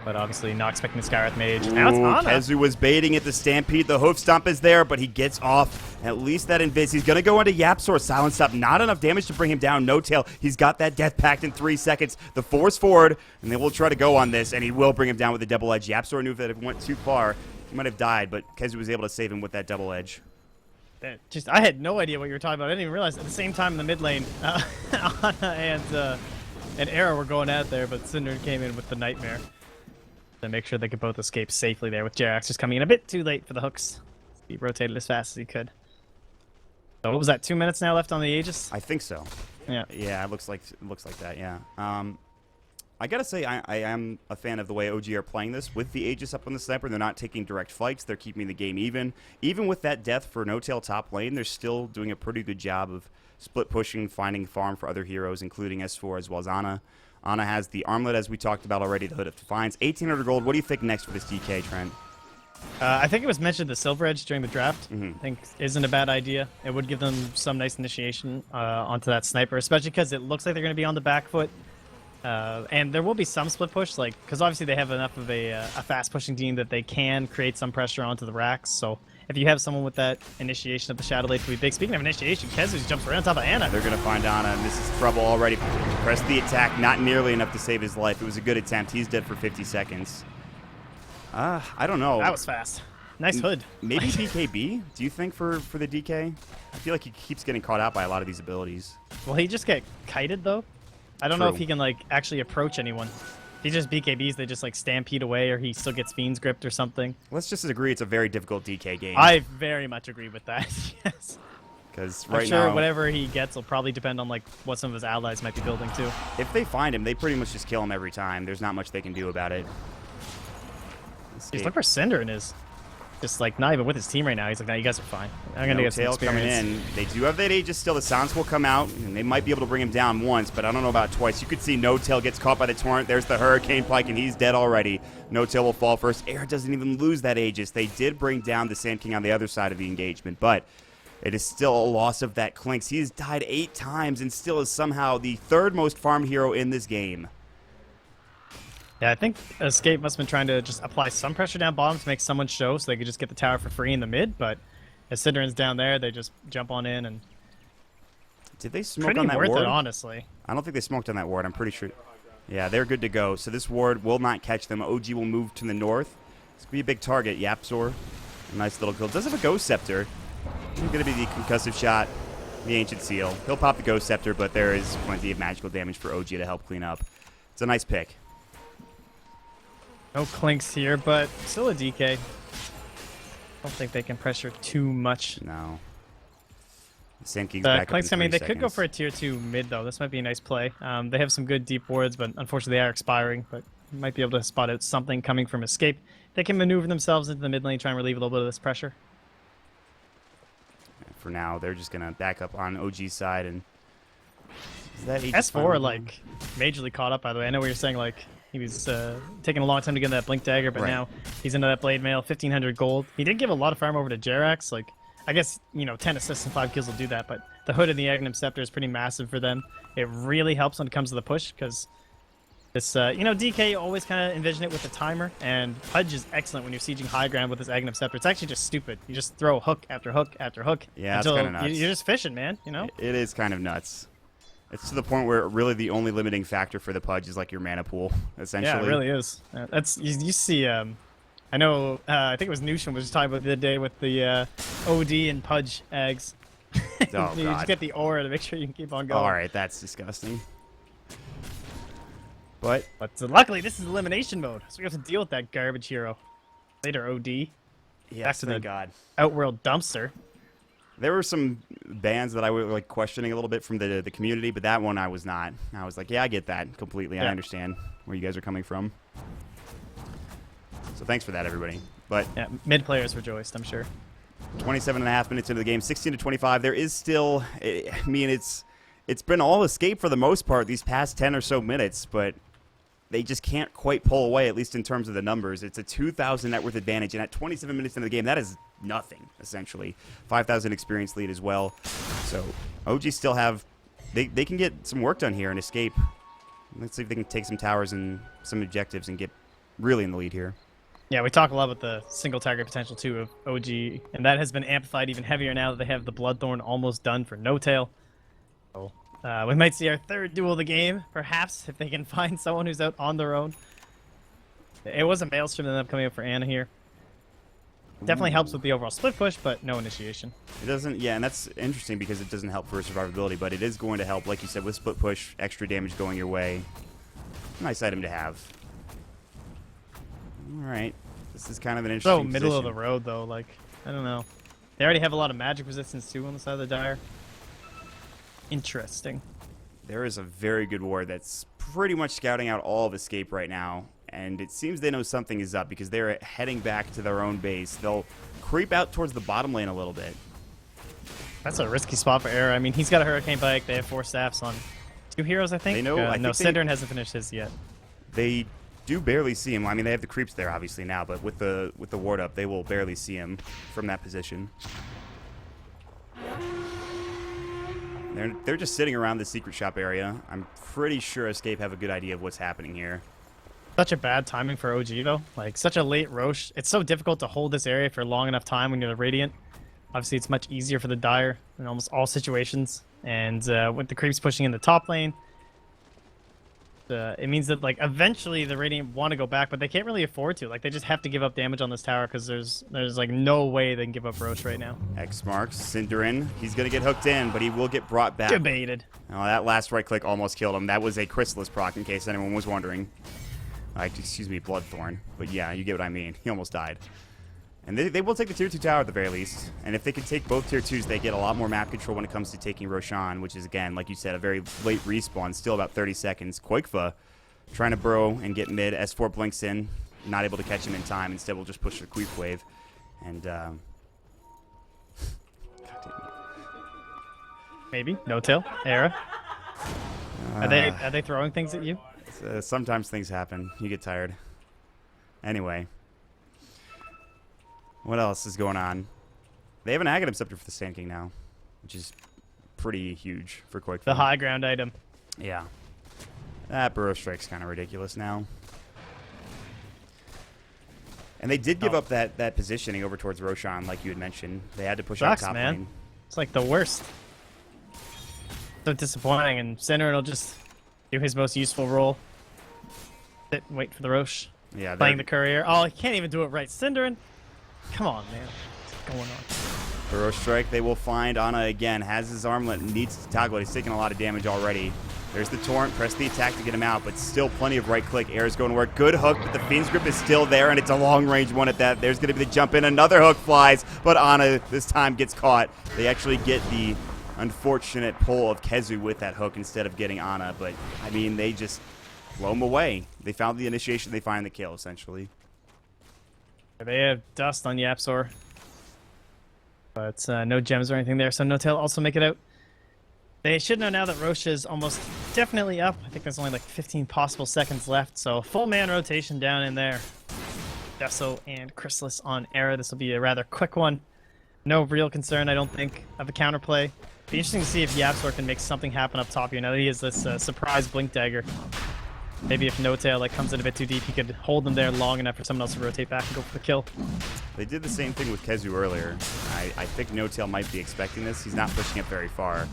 But obviously not expecting the Skywrath Mage. Now it's Ana. Kezu was baiting at the Stampede. The Hoof Stomp is there, but he gets off. At least that Invis. He's going to go into YapzOr. Silence Stop. Not enough damage to bring him down. No-Tail. He's got that Death Pact in 3 seconds. The Force forward, and they will try to go on this, and he will bring him down with a double edge. YapzOr knew that if it went too far, he might have died, but Kezu was able to save him with that double edge. I had no idea what you were talking about. I didn't even realize at the same time in the mid lane, Ana and Era were going out there, but Cinder came in with the Nightmare to make sure they could both escape safely there, with Jerax just coming in a bit too late for the hooks. He rotated as fast as he could. So what was that, 2 minutes now left on the Aegis? I think so. Yeah. Yeah, it looks like that, yeah. I gotta say, I am a fan of the way OG are playing this with the Aegis up on the Sniper. They're not taking direct fights. They're keeping the game even. Even with that death for No-Tail top lane, they're still doing a pretty good job of split pushing, finding farm for other heroes, including S4 as well as Ana. Ana has the Armlet, as we talked about already, the Hood of Defiance. 1,800 gold. What do you think next for this DK, Trent? I think it was mentioned the Silver Edge during the draft. Mhm. I think isn't a bad idea. It would give them some nice initiation onto that sniper, especially because it looks like they're going to be on the back foot. And there will be some split push, like because obviously they have enough of a fast pushing team that they can create some pressure onto the racks. So if you have someone with that initiation of the Shadow Blade to be big. Speaking of initiation, Kezu jumps right on top of Anna. They're going to find Anna, and this is trouble already. Press the attack, not nearly enough to save his life. It was a good attempt. He's dead for 50 seconds. I don't know. That was fast. Nice hood. Maybe DKB? Do you think for the DK? I feel like he keeps getting caught out by a lot of these abilities. Will he just get kited though? I don't know if True. he can like actually approach anyone. If he just BKBs, they just like stampede away, or he still gets Fiend's gripped or something. Let's just agree it's a very difficult DK game. I very much agree with that. Yes. Because I'm right sure now, whatever he gets will probably depend on like what some of his allies might be building too. if they find him, they pretty much just kill him every time. There's not much they can do about it. Jeez, Escape. look where Cinderin is. Just like not even with his team right now. He's like, no, you guys are fine. I'm gonna No get some tail coming experience. in. They do have that Aegis still. The Silence will come out, and they might be able to bring him down once, but I don't know about twice. You could see No Tail gets caught by the Torrent. There's the Hurricane Pike, and he's dead already. No Tail will fall first. Air doesn't even lose that Aegis. They did bring down the Sand King on the other side of the engagement, but it is still a loss of that Clinks. He has died 8 times and still is somehow the 3rd most farmed hero in this game. Yeah, I think Escape must have been trying to just apply some pressure down bottom to make someone show so they could just get the tower for free in the mid, but as Cinderin's down there, they just jump on in and Did they smoke pretty on that worth ward? it, honestly. I don't think they smoked on that ward. I'm pretty sure. Yeah, they're good to go. So this ward will not catch them. OG will move to the north. This could be a big target. Yapzor. A nice little kill. Does have a Ghost Scepter. It's going to be the concussive shot. The Ancient Seal. He'll pop the Ghost Scepter, but there is plenty of magical damage for OG to help clean up. It's a nice pick. No Clinks here, but still a DK. I don't think they can pressure too much. No. The Sand King's The back Clinks, up I in mean, 3 they could go seconds. for a tier 2 mid, though. This might be a nice play. They have some good deep wards, but unfortunately they are expiring, but you might be able to spot out something coming from Escape. They can maneuver themselves into the mid lane, try and relieve a little bit of this pressure. For now, they're just going to back up on OG's side. And is that Aegis S4, finally like, majorly caught up, by the way. I know we were saying, like, he was taking a long time to get that Blink Dagger, but Right. now he's into that Blade Mail, 1,500 gold. He did give a lot of farm over to Jerax. Like, I guess, 10 assists and 5 kills will do that, but the Hood and the Aghanim Scepter is pretty massive for them. It really helps when it comes to the push, because this, DK, you always kind of envision it with a timer, and Pudge is excellent when you're sieging high ground with his Aghanim Scepter. It's actually just stupid. You just throw hook after hook after hook. Yeah, it's until kinda nuts. you're just fishing, man, It is kind of nuts. It's to the point where really the only limiting factor for the Pudge is like your mana pool, essentially. Yeah, it really is. That's you see. I know. I think it was Nushin was talking about the other day with the OD and Pudge eggs. Oh, You God. just get the aura to make sure you can keep on going. All right, that's disgusting. But But luckily, this is elimination mode, so we have to deal with that garbage hero. Later, OD. yes, to thank the- God. Outworld dumpster. There were some bans that I was like questioning a little bit from the community, but that one I was not. I was like, yeah, I get that completely. I Yeah. understand where you guys are coming from. So thanks for that, everybody. But Yeah, mid players rejoiced, I'm sure. 27.5 minutes into the game, 16-25. There is still, I mean, it's been all Escape for the most part these past 10 or so minutes, but they just can't quite pull away, at least in terms of the numbers. It's a 2,000 net worth advantage, and at 27 minutes into the game, that is nothing, essentially. 5,000 experience lead as well. So OG still have, they can get some work done here and Escape. Let's see if they can take some towers and some objectives and get really in the lead here. Yeah, we talk a lot about the single target potential too of OG, and that has been amplified even heavier now that they have the Bloodthorn almost done for No Tail. So, we might see our 3rd duel of the game, perhaps, if they can find someone who's out on their own. It was a Maelstrom that ended up coming up for Anna here. Definitely helps with the overall split push, but no initiation. It doesn't, yeah, and that's interesting because it doesn't help for survivability, but it is going to help, like you said, with split push, extra damage going your way. Nice item to have. All right, this is kind of an So interesting middle of the position. road though, like, I don't know. They already have a lot of magic resistance too on the side of the Dire. Interesting. There is a very good ward that's pretty much scouting out all of Escape right now, and it seems they know something is up because they're heading back to their own base. They'll creep out towards the bottom lane a little bit. That's a risky spot for Era. I mean, he's got a Hurricane Pike. They have 4 staffs on 2 heroes, I think. They know- I no, think they- Cindern hasn't finished his yet. They do barely see him. I mean, they have the creeps there obviously now, but with the ward up, they will barely see him from that position. They're just sitting around the secret shop area. I'm pretty sure Escape have a good idea of what's happening here. Such a bad timing for OG though. Like such a late Roche. It's so difficult to hold this area for long enough time when you're the Radiant. Obviously, it's much easier for the Dire in almost all situations. And with the creeps pushing in the top lane, it means that like eventually the Radiant want to go back, but they can't really afford to. Like they just have to give up damage on this tower because there's like no way they can give up Roche right now. X marks Cinderin. He's gonna get hooked in, but he will get brought back. Debated. Oh, that last right click almost killed him. That was a Chrysalis proc, in case anyone was wondering. Excuse me, Bloodthorn. But yeah, you get what I mean. He almost died. And they will take the tier 2 tower at the very least. And if they can take both tier 2s, they get a lot more map control when it comes to taking Roshan, which is, again, like you said, a very late respawn, still about 30 seconds. Quakeva trying to burrow and get mid. S4 blinks in, not able to catch him in time. Instead, we'll just push the creep wave. And, Maybe. No tail. Era. Are they throwing things at you? sometimes things happen. You get tired. Anyway. What else is going on? They have an Aghanim Scepter for the Sand King now, which is pretty huge for Quake. The high ground item. Yeah. That Burrow Strike's kind of ridiculous now. And they did give up that positioning over towards Roshan, like you had mentioned. They had to push out top man. lane. It's like the worst. So disappointing, and Center will just do his most useful role. Sit and wait for the Roche. Yeah, Playing the courier. Oh, he can't even do it right. Cinderin. Come on, man. What's going on? Burrow Strike, they will find Ana again. Has his armlet, needs to toggle it. He's taking a lot of damage already. There's the Torrent. Press the attack to get him out, but still plenty of right click. Air's going to work. Good hook, but the Fiend's Grip is still there, and it's a long range one at that. There's going to be the jump in. Another hook flies, but Ana this time gets caught. They actually get the unfortunate pull of Kezu with that hook instead of getting Ana, but I mean, they just blow him away. They found the initiation, they find the kill, essentially. They have dust on Yapsor, but no gems or anything there, so no tail also make it out. They should know now that Roche is almost definitely up. I think there's only like 15 possible seconds left, so full man rotation down in there. Deso and Chrysalis on Era. This will be a rather quick one. No real concern, I don't think, of a counterplay. Be interesting to see if Yapsor can make something happen up top here. Now that he has this surprise Blink Dagger. Maybe if No Tail comes in a bit too deep, he could hold them there long enough for someone else to rotate back and go for the kill. They did the same thing with Kezu earlier. I think No Tail might be expecting this. He's not pushing it very far.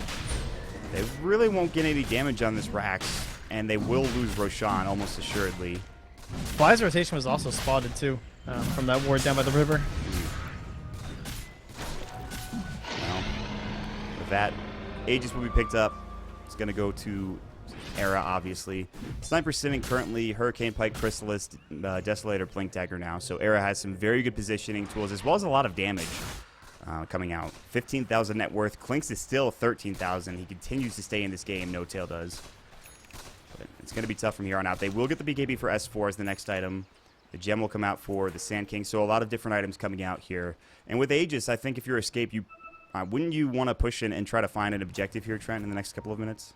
They really won't get any damage on this Rax, and they will lose Roshan almost assuredly. Fly's rotation was also spotted too, from that ward down by the river. Well, with that, Aegis will be picked up. It's going to go to Era, obviously. Sniper sitting currently Hurricane Pike, Chrysalis, Desolator, Blink Dagger now. So Era has some very good positioning tools as well as a lot of damage coming out. 15,000 net worth. Clinks is still 13,000. He continues to stay in this game. No Tail does. But it's going to be tough from here on out. They will get the BKB for S4 as the next item. The gem will come out for the Sand King. So a lot of different items coming out here. And with Aegis, I think if you're Escape, you wouldn't you want to push in and try to find an objective here, Trent, in the next couple of minutes?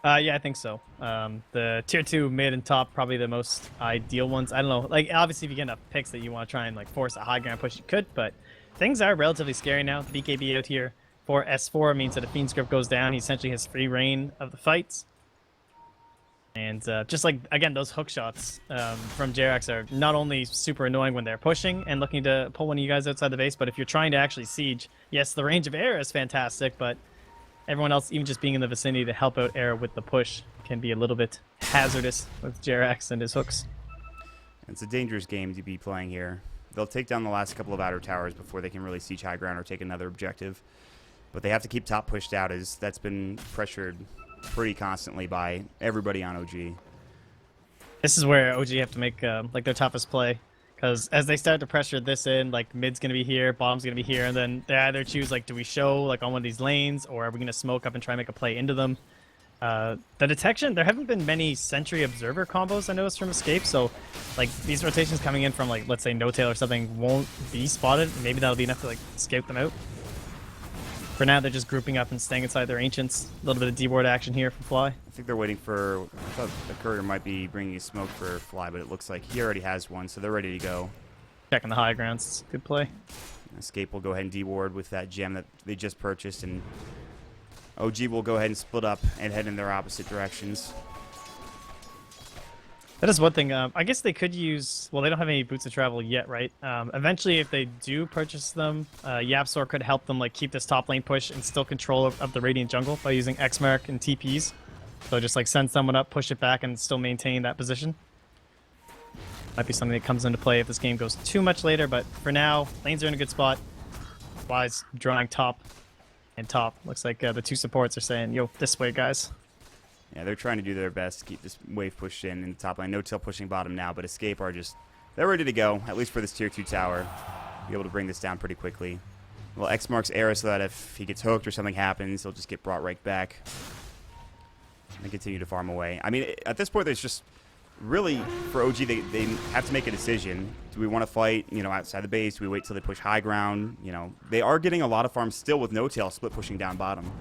Yeah, I think so. The tier 2 mid and top probably the most ideal ones. I don't know. Like, obviously, if you get enough picks that you want to try and like force a high ground push, you could. But things are relatively scary now. The BKB out here for S4 means that if Fiend's Grip goes down, he essentially has free reign of the fights. And just like, again, those hook shots from Jerax are not only super annoying when they're pushing and looking to pull one of you guys outside the base, but if you're trying to actually siege, yes, the range of Era is fantastic, but everyone else, even just being in the vicinity to help out Era with the push, can be a little bit hazardous with Jerax and his hooks. It's a dangerous game to be playing here. They'll take down the last couple of outer towers before they can really siege high ground or take another objective. But they have to keep top pushed out, as that's been pressured pretty constantly by everybody on OG. This is where OG have to make like their toughest play, because as they start to pressure this in, like mid's gonna be here, bottom's gonna be here, and then they either choose like, do we show like on one of these lanes, or are we gonna smoke up and try and make a play into them? The detection, there haven't been many Sentry Observer combos I noticed from Escape, so like these rotations coming in from like, let's say No Tail or something won't be spotted. Maybe that'll be enough to like scout them out. For now, they're just grouping up and staying inside their ancients. A little bit of D-ward action here from Fly. I think they're waiting for... I thought the courier might be bringing a smoke for Fly, but it looks like he already has one, so they're ready to go. Checking the high grounds. Good play. Escape will go ahead and D-ward with that gem that they just purchased, and OG will go ahead and split up and head in their opposite directions. That is one thing. I guess they could use... Well, they don't have any boots of travel yet, right? Eventually, if they do purchase them, Yapsor could help them like keep this top lane push and still control of the Radiant jungle by using X-Mark and TPs. So just like send someone up, push it back, and still maintain that position. Might be something that comes into play if this game goes too much later, but for now, lanes are in a good spot. Fly's drawing top and top. Looks like the two supports are saying, yo, this way, guys. Yeah, they're trying to do their best to keep this wave pushed in the top lane. No Tail pushing bottom now, but Escape are just... They're ready to go, at least for this tier 2 tower. Be able to bring this down pretty quickly. Well, X marks Era so that if he gets hooked or something happens, he'll just get brought right back. And continue to farm away. I mean, at this point, there's just... Really, for OG, they have to make a decision. Do we want to fight, outside the base? Do we wait till they push high ground? They are getting a lot of farms still with No Tail split pushing down bottom.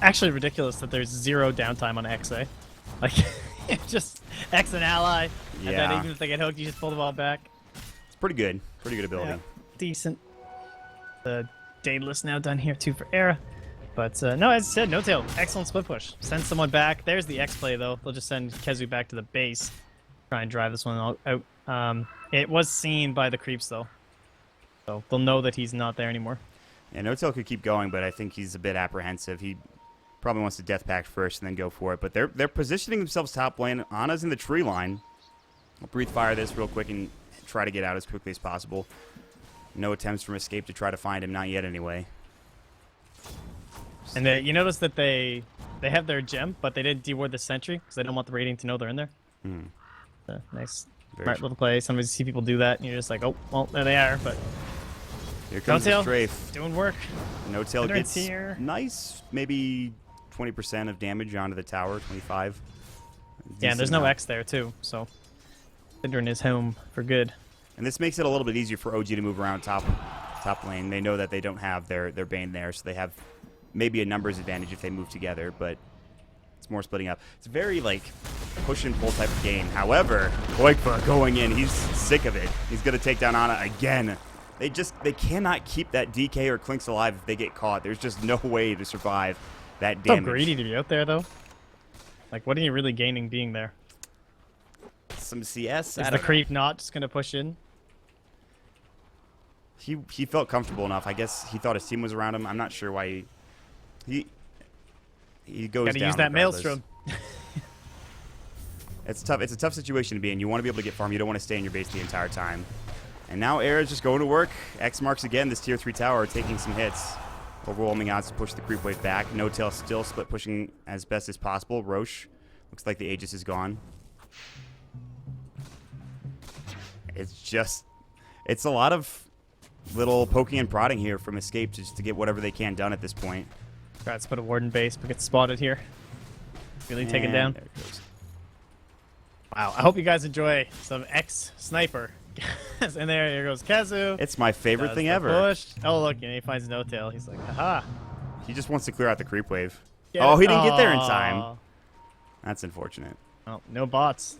Actually ridiculous that there's 0 downtime on XA. Like, just X an ally, and then Yeah. even if they get hooked, you just pull the ball back. It's pretty good. Pretty good ability. Yeah, decent. The Daedalus now done here too for Era. But no, as I said, No Tail, excellent split push. Send someone back. There's the X play though. They'll just send Kezu back to the base. Try and drive this one out. It was seen by the creeps though. So they'll know that he's not there anymore. Yeah, No Tail could keep going, but I think he's a bit apprehensive. He probably wants to death pact first and then go for it. But they're positioning themselves top lane. Ana's in the tree line. I'll breathe fire this real quick and try to get out as quickly as possible. No attempts from Escape to try to find him, not yet anyway. And you notice that they have their gem, but they didn't deward the sentry because they don't want the Radiant to know they're in there. Nice. Very Smart little play. Sometimes you see people do that and you're just like, oh, well, there they are. But Here comes the No Tail strafe. doing work. No Tail Under gets tier. nice, maybe 20% of damage onto the tower, 25. Yeah, and there's Decent no amount. X there too, so Sidron is home for good. And this makes it a little bit easier for OG to move around top lane. They know that they don't have their Bane there, so they have maybe a numbers advantage if they move together, but it's more splitting up. It's very, like, push and pull type of game. However, Koikfa going in, he's sick of it. He's going to take down Ana again. They cannot keep that DK or Clinks alive if they get caught. There's just no way to survive that So damage. greedy to be out there, though. Like, what are you really gaining being there? Some CS. Is the creep not just going to push in? He felt comfortable enough. I guess he thought his team was around him. I'm not sure why he goes Gotta down. use that regardless. maelstrom. It's tough. It's a tough situation to be in. You want to be able to get farm. You don't want to stay in your base the entire time. And now Era's just going to work. X marks again this tier 3 tower, taking some hits. Overwhelming odds to push the creep wave back. No Tail still split pushing as best as possible. Roche looks like the Aegis is gone. It's a lot of little poking and prodding here from Escape just to get whatever they can done at this point. Tries to put a warden base, but gets spotted here. Really taken And down. there it goes. Wow, I hope you guys enjoy some X-Sniper. And there goes Kezu. It's my favorite Does thing the ever. Push. Oh, look, and he finds No Tail. He's like, haha. He just wants to clear out the creep wave. Get Oh, it. he didn't get there in Aw. time. That's unfortunate. Oh, no bots.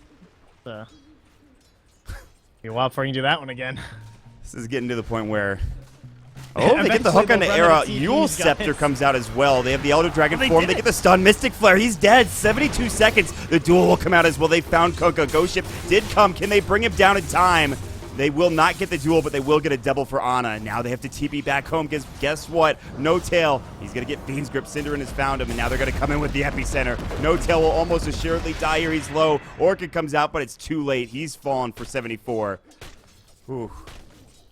Be a while before you can do that one again. This is getting to the point where... Oh, they get the Eventually hook on the they'll run Era. out of TPs, Yule guys. Scepter comes out as well. They have the Elder Dragon Oh, they form. did They it. get the stun. Mystic Flare. He's dead. 72 seconds. The duel will come out as well. They found Kunkka. Ghost Ship did come. Can they bring him down in time? They will not get the duel, but they will get a double for Ana. Now they have to TP back home because guess what? No Tail. He's going to get Fiend's Grip. Cinderin has found him, and now they're going to come in with the Epicenter. No Tail will almost assuredly die here. He's low. Orchid comes out, but it's too late. He's fallen for 74. Ooh,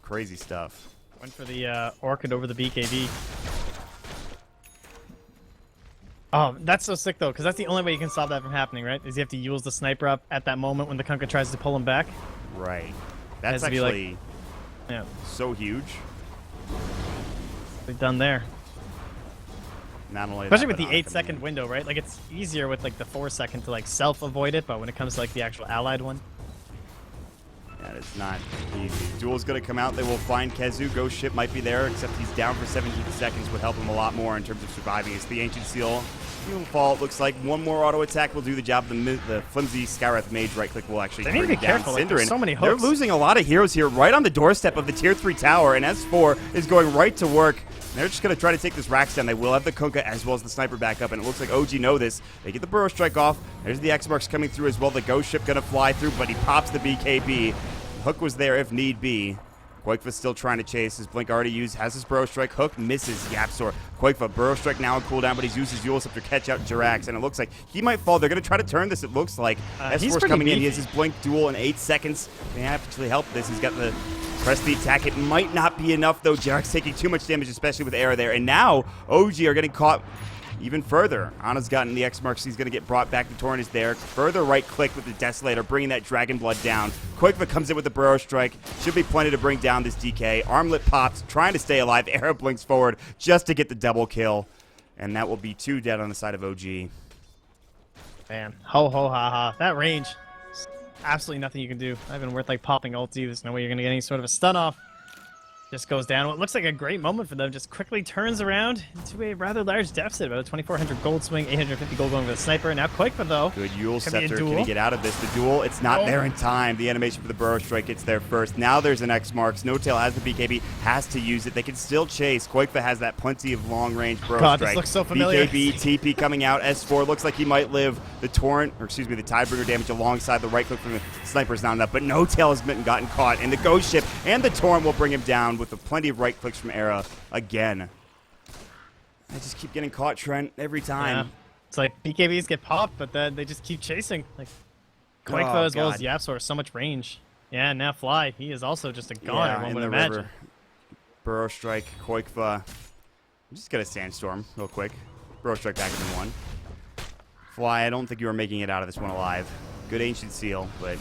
crazy stuff. Went for the Orchid over the BKB. Oh, that's so sick, though, because that's the only way you can stop that from happening, right? Is you have to use the sniper up at that moment when the Kunkka tries to pull him back. Right. That's Has to be like- actually Yeah, so huge. they've done there. Not only Especially that, with but the Ana 8-second coming in. window, right? Like, it's easier with, like, the 4-second to, like, self-avoid it, but when it comes to, like, the actual allied one. Yeah, it's not easy. Duel's going to come out. They will find Kezu. Ghost Ship might be there, except he's down for 17 seconds. Would help him a lot more in terms of surviving. It's the Ancient Seal. He will fall. It looks like one more auto attack will do the job. The flimsy Skywrath Mage right click will actually They need to bring be down careful. Like, Cinder. there's so many They're hooks. losing a lot of heroes here right on the doorstep of the Tier 3 tower, and S4 is going right to work. They're just going to try to take this Rax down. They will have the Kunkka as well as the Sniper back up, and it looks like OG know this. They get the Burrow Strike off. There's the X-Marks coming through as well. The Ghost Ship going to fly through, but he pops the BKB. Hook was there if need be. Quakefa's still trying to chase. His Blink already used. Has his Burrow Strike. Hook misses Yapzor. Quakefa, Burrow Strike now on cooldown, but he's used his Eul Scepter to catch out Jirax, and it looks like he might fall. They're going to try to turn this, it looks like. He's S4's pretty coming in. He beefy. has his Blink duel in 8 seconds. May actually help this. He's got the press the attack. It might not be enough, though. Jirax taking too much damage, especially with Era there. And now OG are getting caught even further. Ana's gotten the X marks. He's going to get brought back. The Torrent is there. Further right click with the Desolator, bringing that Dragon Blood down. Quakefa comes in with the Burrow Strike. Should be plenty to bring down this DK. Armlet pops, trying to stay alive. Era blinks forward just to get the double kill. And that will be 2 dead on the side of OG. Man, ho ho ha ha. That range, absolutely nothing you can do. Not even worth like popping ulti. There's no way you're gonna get any sort of a stun off. Just goes down. What looks like a great moment for them just quickly turns around into a rather large deficit. About a 2,400 gold swing, 850 gold going for the sniper. Now Quakefa though. Good Eul Could be a Scepter. Can duel. he get out of this? The duel, it's not Oh. there in time. The animation for the Burrow Strike gets there first. Now there's an X marks. No Tail has the BKB, has to use it. They can still chase. Quakefa has that plenty of long range Burrow God, this Strike. looks so familiar. BKB, TP coming out. S4 looks like he might live. The Torrent, or excuse me, the Tidebringer damage alongside the right click from the sniper is not enough. But No Tail has gotten caught. And the Ghost Ship and the Torrent will bring him down with plenty of right clicks from Era again. I just keep getting caught, Trent, every Yeah. time. It's like BKBs get popped, but then they just keep chasing. Like Quakefa Oh, as well as God. Yapzor, so much range. Yeah, and now Fly, he is also just a goner, one in would the imagine. river. Burrow Strike, Quakefa. I'm just gonna Sandstorm real quick. Burrow Strike back in 1. Fly, I don't think you were making it out of this one alive. Good Ancient Seal, but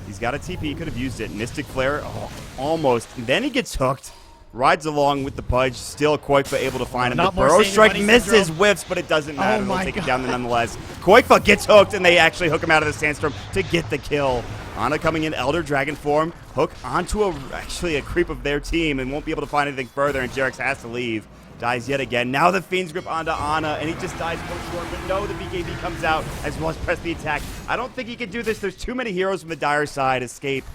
he's got a TP. He could have used it. Mystic Flare, oh, almost. And then he gets hooked. Rides along with the Pudge. Still Quakefa able to find him. The Not more Burrow Sadie Strike Bunny misses, syndrome. whiffs, but it doesn't matter. They'll my take it God. down nonetheless. Quakefa gets hooked, and they actually hook him out of the Sandstorm to get the kill. Ana coming in, Elder Dragon form. Hook onto actually a creep of their team and won't be able to find anything further, and Jerax has to leave. Dies yet again. Now the Fiend's Grip onto Ana, and he just dies once more. But no, the BKB comes out as well as press the attack. I don't think he can do this. There's too many heroes from the dire side. Escape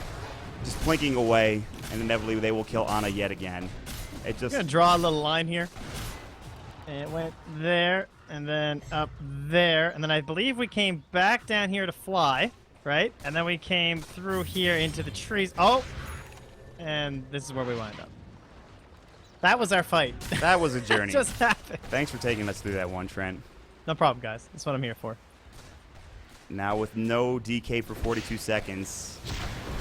just blinking away, and inevitably they will kill Ana yet again. It I'm just gonna draw a little line here. And it went there, and then up there, and then I believe we came back down here to Fly, right? And then we came through here into the trees. Oh! And this is where we wind up. That was our fight. that was a journey. Just happened. Thanks for taking us through that one, Trent. No problem, guys. That's what I'm here for. Now with no DK for 42 seconds,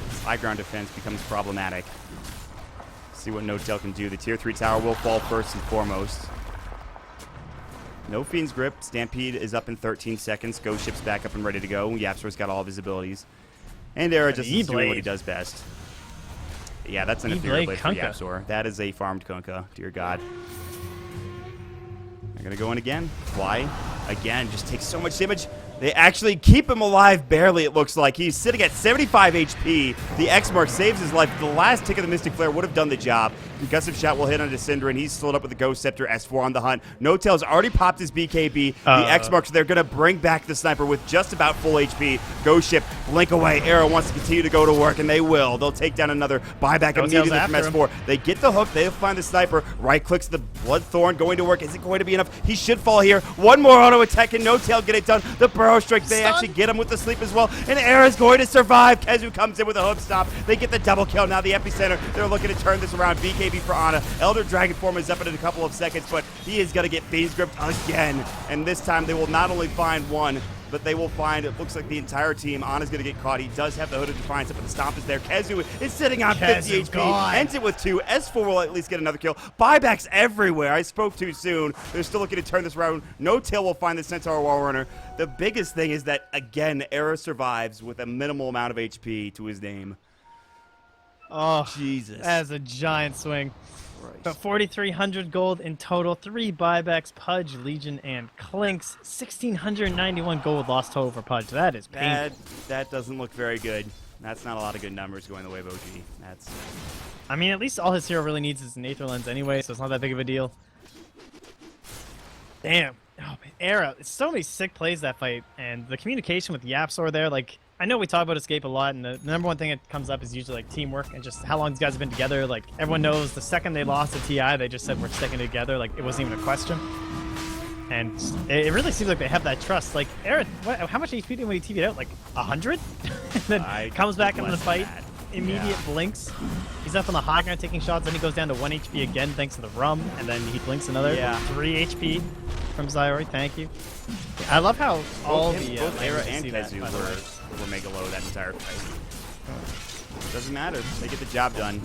this high ground defense becomes problematic. See what No Tail can do. The Tier 3 tower will fall first and foremost. No Fiend's Grip. Stampede is up in 13 seconds. Ghost Ship's back up and ready to go. Yapzor's got all of his abilities. And Era just is doing what he E-Blade. does best. Yeah, that's an E-Blade Ethereal Blade for Kunkka. Yapzor. That is a farmed Kunkka. Dear God. They're going to go in again. Fly. Again, just takes so much damage. They actually keep him alive barely, it looks like. He's sitting at 75 HP. The X-Mark saves his life. The last tick of the Mystic Flare would have done the job. Concussive Shot will hit onto Cinder, and he's slowed up with the Ghost Scepter. S4 on the hunt. No Tail's already popped his BKB. The X-Marks, they're going to bring back the Sniper with just about full HP. Ghost Ship, blink away. Arrow wants to continue to go to work, and they will. They'll take down another buyback No Tail's immediately from after S4. They get the hook. They'll find the Sniper. Right clicks the Bloodthorn going to work. Is it going to be enough? He should fall here. One more auto attack, and No Tail get it done. The Burrow Strike, they Stun. actually get him with the sleep as well. And Era's going to survive. Kezu comes in with a hook stop. They get the double kill. Now the epicenter. They're looking to turn this around. BKB for Ana. Elder Dragon form is up in a couple of seconds, but he is going to get Fiend's Grip again. And this time they will not only find one, but they will find, it looks like the entire team. Ana's going to get caught. He does have the Hood of Defiance, but the stomp is there. Kezu is sitting on 50 Kezu, HP. God. Ends it with 2. S4 will at least get another kill. Buybacks everywhere. I spoke too soon. They're still looking to turn this around. No Tail will find the Centaur Wall Runner. The biggest thing is that, again, Era survives with a minimal amount of HP to his name. Oh, Jesus. that is a giant swing. But 4,300 gold in total, 3 buybacks, Pudge, Legion, and Clinks. 1,691 gold lost total for Pudge. That is painful. That doesn't look very good. That's not a lot of good numbers going the way of OG. That's I mean, at least all his hero really needs is an Aether Lens anyway, so it's not that big of a deal. Damn. Oh, man. Era. It's so many sick plays that fight, and the communication with Yapsor there, like, I know we talk about Escape a lot, and the number one thing that comes up is usually, like, teamwork and just how long these guys have been together. Like, everyone knows the second they lost to TI, they just said we're sticking together. Like, it wasn't even a question. And it really seems like they have that trust. Like, Era, how much HP did when he TV'd out? Like, 100? And then comes back into the fight. Immediate blinks. He's up on the high ground taking shots, then he goes down to 1 HP again thanks to the rum, and then he blinks another 3 HP from Zyori. Thank you. I love how all both Era laners and see that, Kezu by the way. were mega low that entire fight. Doesn't matter. They get the job done.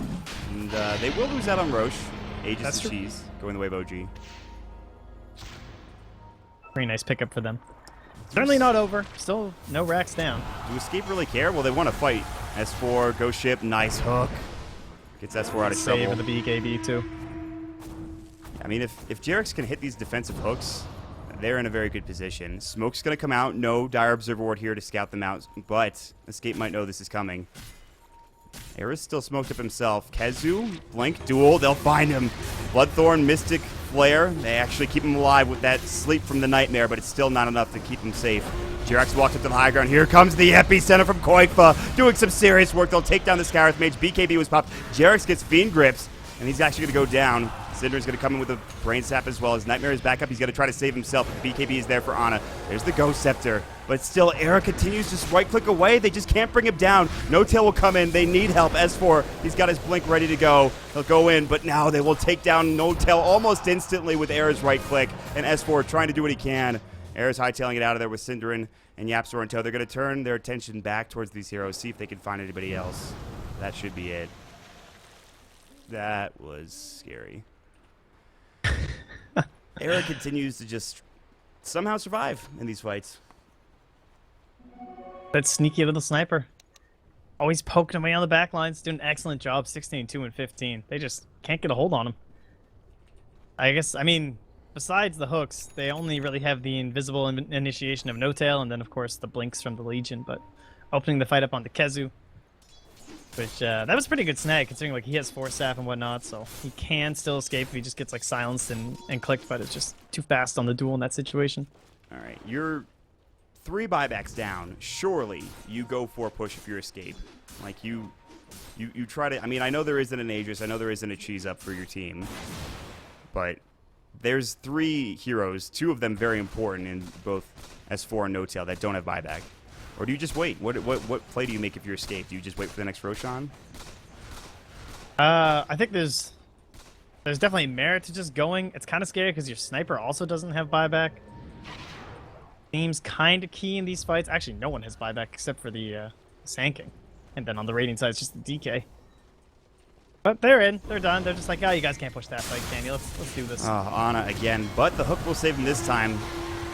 And they will lose out on Roche. Aegis That's and true. Cheese going the way of OG. Pretty nice pickup for them. Certainly not over. Still no racks down. Do Escape really care? Well, they want to fight. S4, Ghost Ship, nice hook. Gets S4 out of Save trouble. with the BKB too. I mean, if Jarex can hit these defensive hooks, they're in a very good position. Smoke's going to come out. No Dire Observer Ward here to scout them out, but Escape might know this is coming. Era's still smoked up himself. Kezu, Blink, Duel, they'll find him. Bloodthorn, Mystic, Flare, they actually keep him alive with that sleep from the nightmare, but it's still not enough to keep him safe. Jarex walked up to the high ground. Here comes the epicenter from Koikfa, doing some serious work. They'll take down the Scarith Mage. BKB was popped. Jarex gets Fiend Grips, and he's actually going to go down. Cinder's going to come in with a Brain Sap as well. His Nightmare is back up. He's going to try to save himself. BKB is there for Ana. There's the Ghost Scepter. But still, Era continues to just right-click away. They just can't bring him down. No Tail will come in. They need help. S4, he's got his Blink ready to go. He'll go in, but now they will take down No Tail almost instantly with Era's right-click. And S4 trying to do what he can. Era's hightailing it out of there with Cinderin and Yapsor in tow. They're going to turn their attention back towards these heroes, see if they can find anybody else. That should be it. That was scary. Era continues to just somehow survive in these fights. That sneaky little sniper. Always poking away on the back lines. Doing an excellent job. 16, 2, and 15. They just can't get a hold on him. I mean, besides the hooks, they only really have the invisible initiation of No Tail, and then, of course, the blinks from the Legion. But opening the fight up onto Kezu, which, that was a pretty good snag, considering, like, he has Force Staff and whatnot, so he can still escape if he just gets, like, silenced and clicked, but it's just too fast on the duel in that situation. All right, you're 3 buybacks down. Surely you go for a push if you're Escape. Like, you try to... I mean, I know there isn't an Aegis. I know there isn't a Cheese up for your team. But there's 3 heroes, 2 of them very important in both S4 and No Tail that don't have buyback. Or do you just wait? What play do you make if you're Escape? Do you just wait for the next Roshan? I think there's definitely merit to just going. It's kind of scary because your sniper also doesn't have buyback. Seems kind of key in these fights. Actually, no one has buyback except for the Sanking. And then on the rating side, it's just the DK. But they're in. They're done. They're just like, oh, you guys can't push that fight, can you? Let's do this. Ana again. But the hook will save him this time.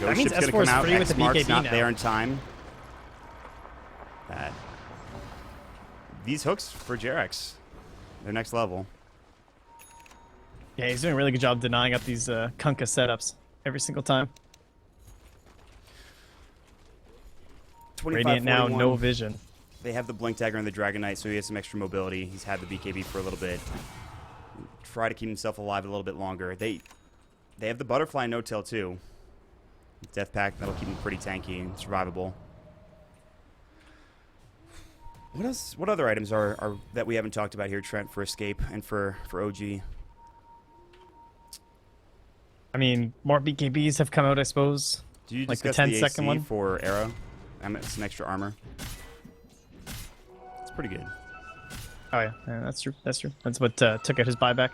That Ghost means Ship's going to S4 is come out. free with the X-Mark's BKB not now. there in time. These hooks for Jarex. They're next level. Yeah, he's doing a really good job denying up these Kunkka setups every single time. 25, Radiant now, 41. no vision. They have the Blink Dagger and the Dragon Knight, so he has some extra mobility. He's had the BKB for a little bit. Try to keep himself alive a little bit longer. They have the Butterfly and No Tail too. Death Pack, that'll keep him pretty tanky and survivable. What else? What other items are that we haven't talked about here, Trent, for Escape and for OG? I mean, more BKBs have come out, I suppose. Do you Like the discuss 10-second AC one? for Era? Some extra armor. It's pretty good. Oh yeah, that's true. That's true. That's what took out his buyback.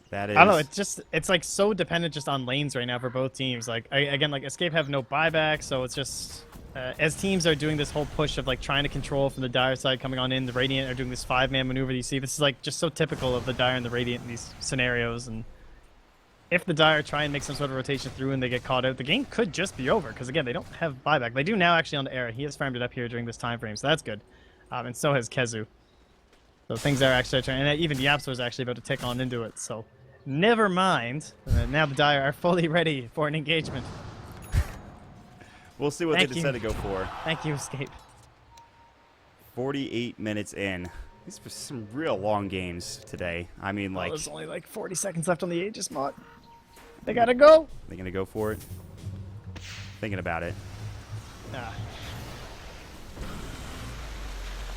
That is. I don't know. It's like so dependent just on lanes right now for both teams. Like again, like Escape have no buyback, so it's just as teams are doing this whole push of like trying to control from the Dire side coming on in, the Radiant are doing this 5-man maneuver. You see, this is like just so typical of the Dire and the Radiant in these scenarios. And if the Dire try and make some sort of rotation through and they get caught out, the game could just be over because again, they don't have buyback. They do now actually on the Era. He has farmed it up here during this time frame, so that's good. And so has Kezu. So things are actually turning, and even Yapzor is actually about to take on into it. So never mind. Now the Dire are fully ready for an engagement. We'll see what Thank they you. decide to go for. Thank you, Escape. 48 minutes in. These were some real long games today. I mean, like, There's only like 40 seconds left on the Aegis mod. They gotta go. they're going to go for it? Thinking about it. Ah.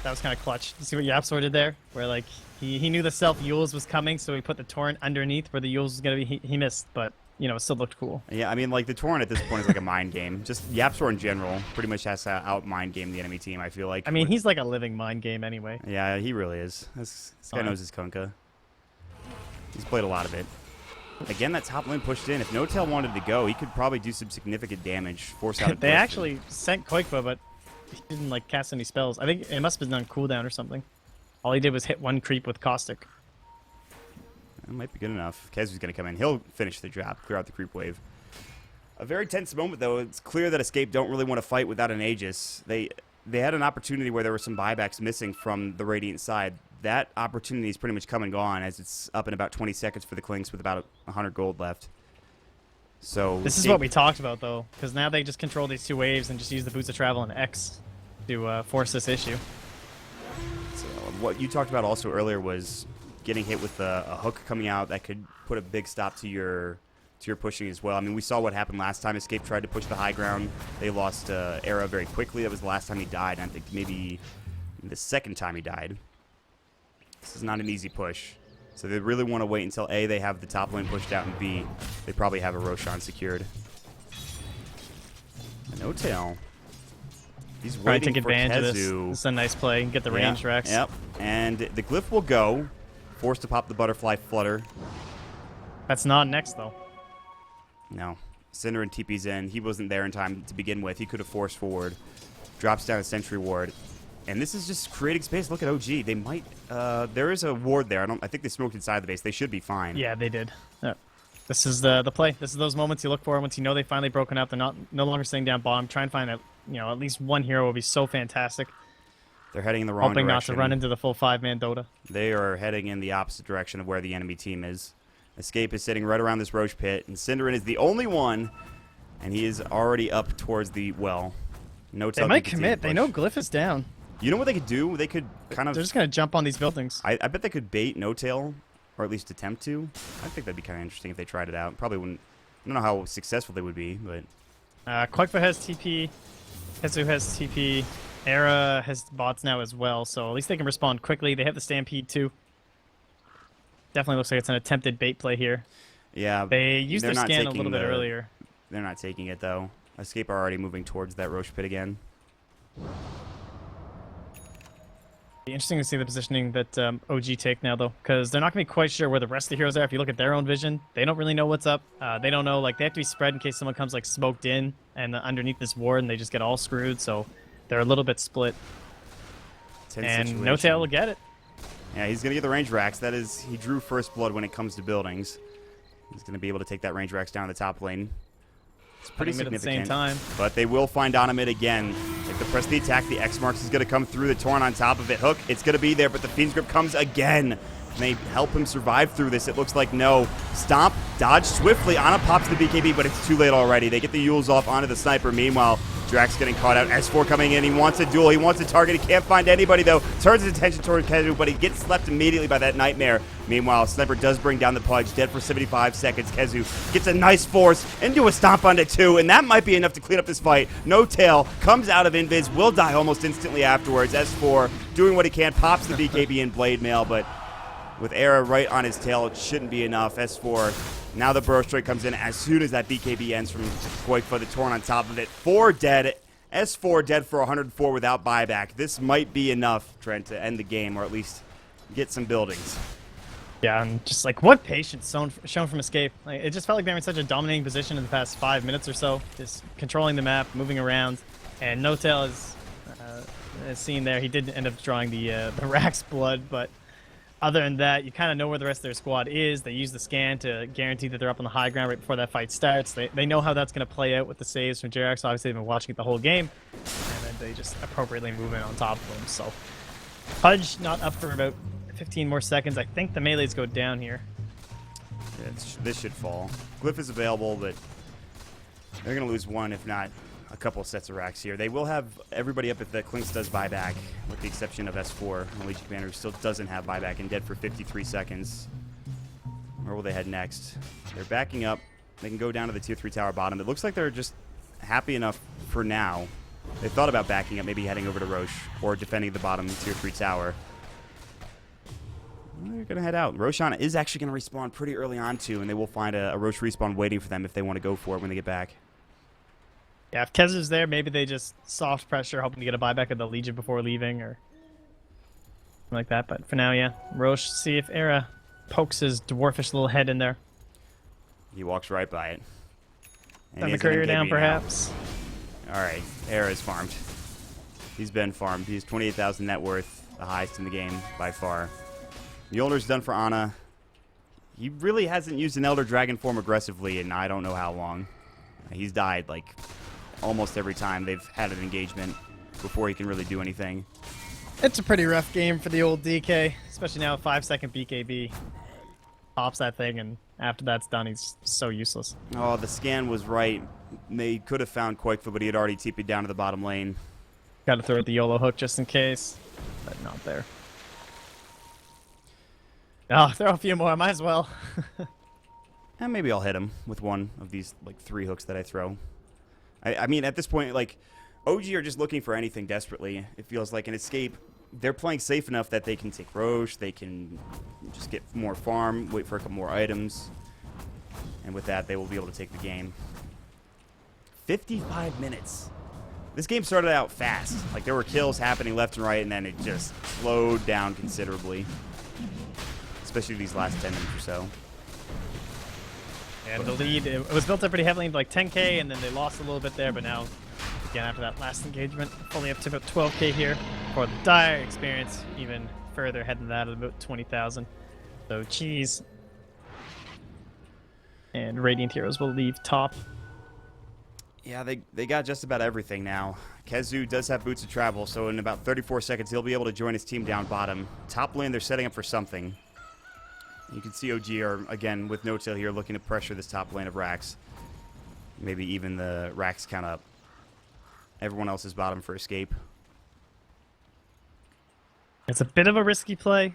That was kind of clutch. You see what Yapzor did there? Where, like, he knew the self-Yules was coming, so he put the Torrent underneath where the Yules was going to be. He missed, but, you know, it still looked cool. Yeah, I mean, like, the Torrent at this point is like a mind game. Just Yapzor in general pretty much has to out-mind game the enemy team, I feel like. I mean, he's like a living mind game anyway. Yeah, he really is. This guy Fine. knows his Kunkka. He's played a lot of it. Again, that top lane pushed in. If No-Tail wanted to go, he could probably do some significant damage, force out a They burst. actually sent Koikva, but he didn't, like, cast any spells. I think it must have been on cooldown or something. All he did was hit one creep with Caustic. That might be good enough. Kezu's going to come in. He'll finish the drop, clear out the creep wave. A very tense moment, though. It's clear that Escape don't really want to fight without an Aegis. They had an opportunity where there were some buybacks missing from the Radiant side. That opportunity is pretty much come and gone, as it's up in about 20 seconds for the Clinks with about 100 gold left. So This is what we talked about, though, because now they just control these two waves and just use the Boots of Travel and X to force this issue. So what you talked about also earlier was getting hit with a hook coming out that could put a big stop to your pushing as well. I mean, we saw what happened last time Escape tried to push the high ground. They lost Era very quickly. That was the last time he died. I think maybe the second time he died. This is not an easy push. So they really want to wait until A, they have the top lane pushed out, and B, they probably have a Roshan secured. No-Tail. He's Trying to waiting take for advantage of this. Kezu. This is a nice play. Get the range, Rex. Yep. And the glyph will go. Forced to pop the butterfly flutter. That's not next, though. No. Cinder and TP's in. He wasn't there in time to begin with. He could have forced forward. Drops down a sentry ward. And this is just creating space. Look at OG. They might... there is a ward there. I think they smoked inside the base. They should be fine. Yeah, they did. This is the play. This is those moments you look for once you know they've finally broken up. They're no longer staying down bottom. Try and find at least one hero will be so fantastic. They're heading in the wrong Hoping direction. not to run into the full 5-man Dota. They are heading in the opposite direction of where the enemy team is. Escape is sitting right around this Roche pit, and Cinderin is the only one, and he is already up towards the well. No They might commit. They know Glyph is down. You know what they could do? They could kind of... They're just going to jump on these buildings. I bet they could bait No-Tail, or at least attempt to. I think that'd be kind of interesting if they tried it out. Probably wouldn't... I don't know how successful they would be, but... Koikva has TP. Kezu has TP. Era has bots now as well, so at least they can respond quickly. They have the Stampede too. Definitely looks like it's an attempted bait play here. Yeah, They used they're their not scan a taking little bit the- earlier. They're not taking it, though. Escape are already moving towards that Roche pit again. Be interesting to see the positioning that OG take now, though, because they're not going to be quite sure where the rest of the heroes are. If you look at their own vision, they don't really know what's up. They don't know, like, they have to be spread in case someone comes, like, smoked in and underneath this ward and they just get all screwed, so they're a little bit split. Tense And situation. No-Tail will get it. Yeah, he's going to get the range racks. That is, he drew first blood when it comes to buildings. He's going to be able to take that range racks down the top lane. It's pretty Fighting mid significant. at the same time. But they will find on mid again. If they press the attack, the X marks is going to come through. The Torrent on top of it. Hook, it's going to be there, but the Fiend's Grip comes again. Can they help him survive through this? It looks like no. Stomp, dodge swiftly. Ana pops the BKB, but it's too late already. They get the Yules off onto the Sniper. Meanwhile, Drax getting caught out. S4 coming in. He wants a duel. He wants a target. He can't find anybody, though. Turns his attention toward Kezu, but he gets slept immediately by that Nightmare. Meanwhile, Sniper does bring down the Pudge. Dead for 75 seconds. Kezu gets a nice force into a stomp onto 2, and that might be enough to clean up this fight. No-Tail comes out of Invis. Will die almost instantly afterwards. S4 doing what he can. Pops the BKB and Blade Mail, but with Era right on his tail, it shouldn't be enough. S4, now the Burrow Strike comes in as soon as that BKB ends from Koikva, the Torn on top of it. 4 dead. S4 dead for 104 without buyback. This might be enough, Trent, to end the game, or at least get some buildings. Yeah, and just like what patience shown from Escape. Like, it just felt like they were in such a dominating position in the past 5 minutes or so, just controlling the map, moving around. And No-Tail is as seen there. He did end up drawing the Rax blood, but other than that, you kind of know where the rest of their squad is. They use the scan to guarantee that they're up on the high ground right before that fight starts. They know how that's going to play out with the saves from Jerax. Obviously, they've been watching it the whole game, and then they just appropriately move in on top of them. So Pudge not up for about 15 more seconds. I think the melees go down here. This should fall. Glyph is available, but they're going to lose one, if not a couple sets of racks here. They will have everybody up if the Clinks does buyback, with the exception of S4, the Legion Commander, who still doesn't have buyback and dead for 53 seconds. Where will they head next? They're backing up. They can go down to the tier 3 tower bottom. It looks like they're just happy enough for now. They thought about backing up, maybe heading over to Roche or defending the bottom tier 3 tower. They're going to head out. Roshan is actually going to respawn pretty early on, too, and they will find a Roche respawn waiting for them if they want to go for it when they get back. Yeah, if Kezu's there, maybe they just soft pressure, hoping to get a buyback of the Legion before leaving or something like that. But for now, yeah. Roche, see if Era pokes his dwarfish little head in there. He walks right by it. And Send he the has an courier MKB down, now. perhaps. All right, Era is farmed. He's been farmed. He's 28,000 net worth, the highest in the game by far. Mjolnir's done for Ana. He really hasn't used an Elder Dragon form aggressively in I don't know how long. He's died like almost every time they've had an engagement before he can really do anything. It's a pretty rough game for the old DK, especially now 5-second BKB. Pops that thing, and after that's done, he's so useless. Oh, the scan was right. They could have found Quakefoot, but he had already TP'd down to the bottom lane. Got to throw at the YOLO hook just in case, but not there. Oh, throw a few more, might as well. And maybe I'll hit him with one of these like 3 hooks that I throw. I mean, at this point, like, OG are just looking for anything desperately. It feels like an escape. They're playing safe enough that they can take Roche, they can just get more farm, wait for a couple more items. And with that, they will be able to take the game. 55 minutes. This game started out fast. Like, there were kills happening left and right, and then it just slowed down considerably. Especially these last 10 minutes or so. And the lead, it was built up pretty heavily into like 10k, and then they lost a little bit there, but now, again, after that last engagement, fully up to about 12k here for the Dire experience, even further ahead than that at about 20,000. So, Cheese and Radiant Heroes will leave top. Yeah, they got just about everything now. Kezu does have boots of travel, so in about 34 seconds, he'll be able to join his team down bottom. Top lane, they're setting up for something. You can see OG are, again, with no-tail here, looking to pressure this top lane of Rax. Maybe even the Rax count up. Everyone else is bottom for escape. It's a bit of a risky play.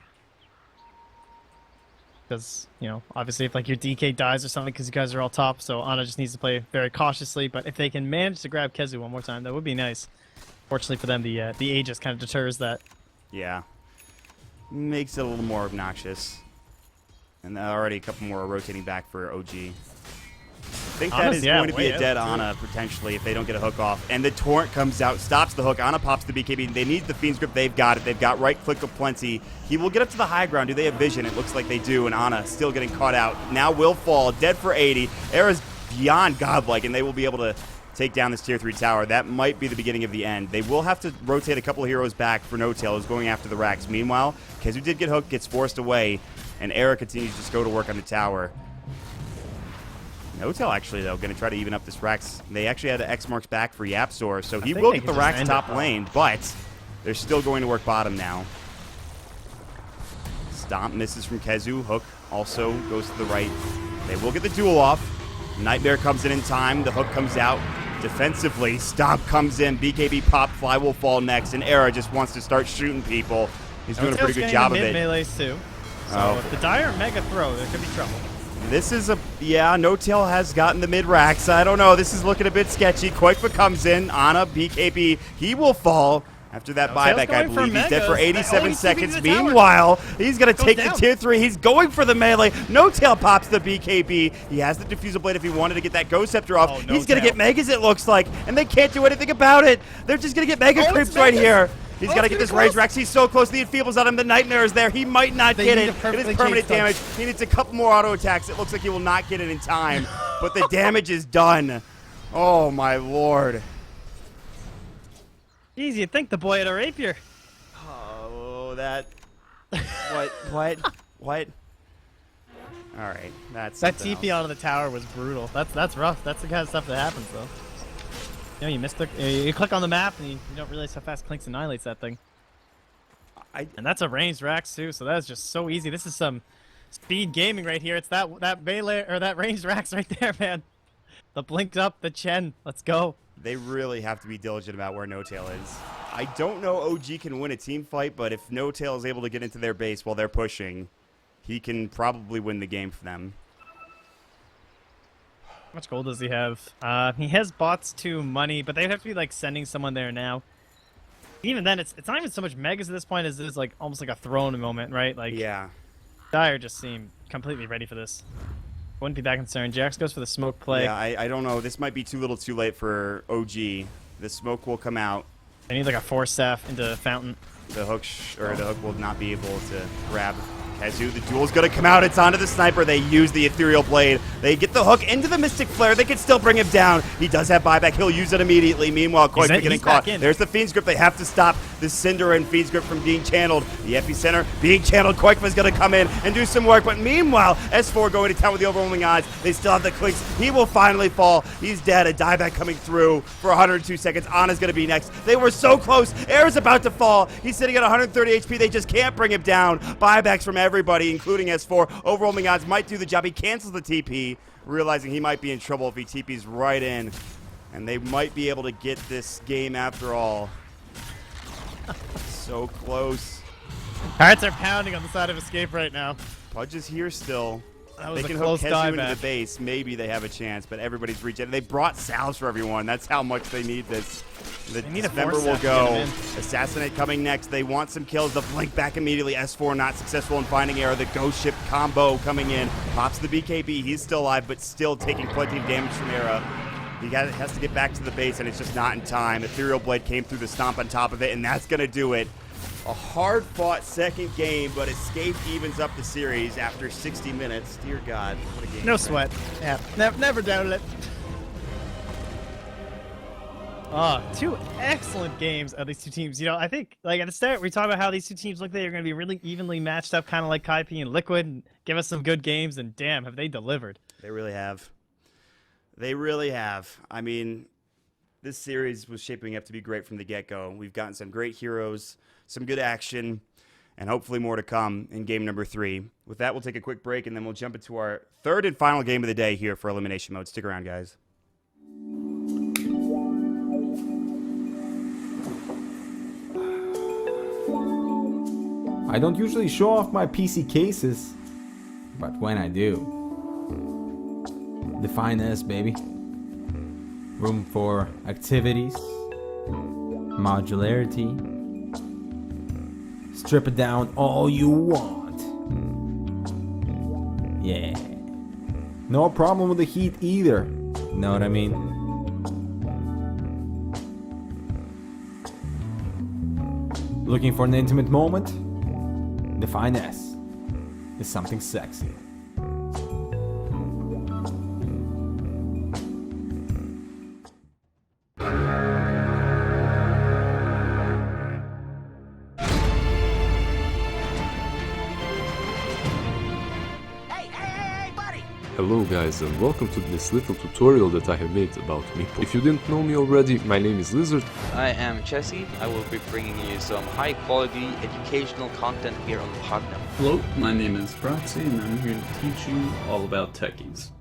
Because, you know, obviously if like your DK dies or something because you guys are all top, so Ana just needs to play very cautiously. But if they can manage to grab Kezu one more time, that would be nice. Fortunately for them, the Aegis kind of deters that. Yeah. Makes it a little more obnoxious. And already a couple more rotating back for OG. I think that Ana's, is yeah, going to be way a dead out, too. Ana, potentially, if they don't get a hook off. And the Torrent comes out, stops the hook. Ana pops the BKB. They need the Fiend's Grip. They've got it. They've got right click of plenty. He will get up to the high ground. Do they have vision? It looks like they do, and Ana still getting caught out. Now will fall, dead for 80. Era's beyond godlike, and they will be able to take down this tier 3 tower. That might be the beginning of the end. They will have to rotate a couple of heroes back for No-Tail, who's going after the Rax. Meanwhile, Kezu did get hooked, gets forced away, and Era continues to just go to work on the tower. No-Tail, actually, though, going to try to even up this Rax. They actually had X marks back for Yapsor, so he think will they get can the just Rax end top it. lane, but they're still going to work bottom now. Stomp misses from Kezu. Hook also goes to the right. They will get the duel off. Nightmare comes in time. The hook comes out. Defensively, Stomp comes in. BKB pop. Fly will fall next, and Era just wants to start shooting people. He's doing a pretty good job of it. Melees too. So Oh. if the Dire Mega throw, there could be trouble. This is a, yeah, No-Tail has gotten the mid-racks. I don't know. This is looking a bit sketchy. Quakefoot comes in. Ana, BKB. He will fall after that No-Tail's buyback, I going for believe. He's dead for Megas. 87 Oh, he's seconds. keeping the tower. Meanwhile, he's going to Goes take the down. tier 3. He's going for the melee. No-Tail pops the BKB. He has the Diffusal Blade if he wanted to get that Ghost Scepter off. Oh, He's going to No-Tail. get Megas, it looks like, and they can't do anything about it. They're just going to get Mega Oh, creeps it's right Megas. here. He's Oh, got to it's get this getting Rage close. Rax. He's so close. The Enfeebles on him. The Nightmare is there. He might not They get need it. a It is perfectly permanent chased touch. damage. He needs a couple more auto attacks. It looks like he will not get it in time, but the damage is done. Oh, my lord. Jeez, you'd think the boy had a rapier. Oh, that... What? All right, that's That something TP else. out of the tower was brutal. That's rough. That's the kind of stuff that happens, though. You know, you missed the... You click on the map, and you don't realize how fast Clinks annihilates that thing. And that's a ranged Rax too, so that's just so easy. This is some speed gaming right here. It's that melee or that ranged Rax right there, man. The blinked up, the Chen. Let's go. They really have to be diligent about where No Tail is. I don't know OG can win a team fight, but if No Tail is able to get into their base while they're pushing, he can probably win the game for them. How much gold does he have? He has bots to money, but they'd have to be like sending someone there now. Even then, it's not even so much megas at this point as it is like almost like a throne moment, right? Like Yeah. Dire just seemed completely ready for this. Wouldn't be that concerned. Jax goes for the smoke play. Yeah, I don't know. This might be too little too late for OG. The smoke will come out. They need like a force staff into Fountain. The hook the hook will not be able to grab Kazu. The duel's gonna come out. It's onto the sniper. They use the ethereal blade. They get the hook into the mystic flare. They can still bring him down. He does have buyback. He'll use it immediately. Meanwhile, Koifa getting caught. There's the Fiend's Grip. They have to stop the Cinder and Fiend's Grip from being channeled. The epicenter being channeled. Koifa's gonna come in and do some work. But meanwhile, S4 going to town with the overwhelming odds. They still have the clicks. He will finally fall. He's dead. A dieback coming through for 102 seconds. Ana's gonna be next. They were so close. Air's about to fall. He's sitting at 130 HP. They just can't bring him down. Buybacks from everybody, including S4. Overwhelming odds might do the job. He cancels the TP, realizing he might be in trouble if he TPs right in. And they might be able to get this game after all. So close. Hearts are pounding on the side of Escape right now. Pudge is here still. That was They a can hook close Kezu into dieback. the base. Maybe they have a chance, but everybody's reaching. They brought salves for everyone. That's how much they need this. The They need a Dismember force will staff to get go. him Assassinate coming next. They want some kills. The blink back immediately. S4 not successful in finding Arrow. The Ghost Ship combo coming in. Pops the BKB. He's still alive, but still taking plenty of damage from Arrow. He has to get back to the base, and it's just not in time. Ethereal Blade came through the stomp on top of it, and that's going to do it. A hard-fought second game, but Escape evens up the series after 60 minutes. Dear God, what a game. No sweat. Yeah, never doubted it. Two excellent games of these two teams. You know, I think, like, at the start, we talked about how these two teams look like they're going to be really evenly matched up, kind of like Kaipi and Liquid, and give us some good games, and damn, have they delivered. They really have. They really have. I mean, this series was shaping up to be great from the get-go. We've gotten some great heroes, some good action, and hopefully more to come in game number 3. With that, we'll take a quick break, and then we'll jump into our third and final game of the day here for Elimination Mode. Stick around, guys. I don't usually show off my PC cases, but when I do, define S, baby. Room for activities, modularity. Strip it down all you want. Yeah. No problem with the heat either. Know what I mean? Looking for an intimate moment? Define S is something sexy. Hello guys and welcome to this little tutorial that I have made about Meeple. If you didn't know me already, my name is Lizard. I am Chessie. I will be bringing you some high quality educational content here on Podnum. Hello, my name is Broxy and I'm here to teach you all about techies.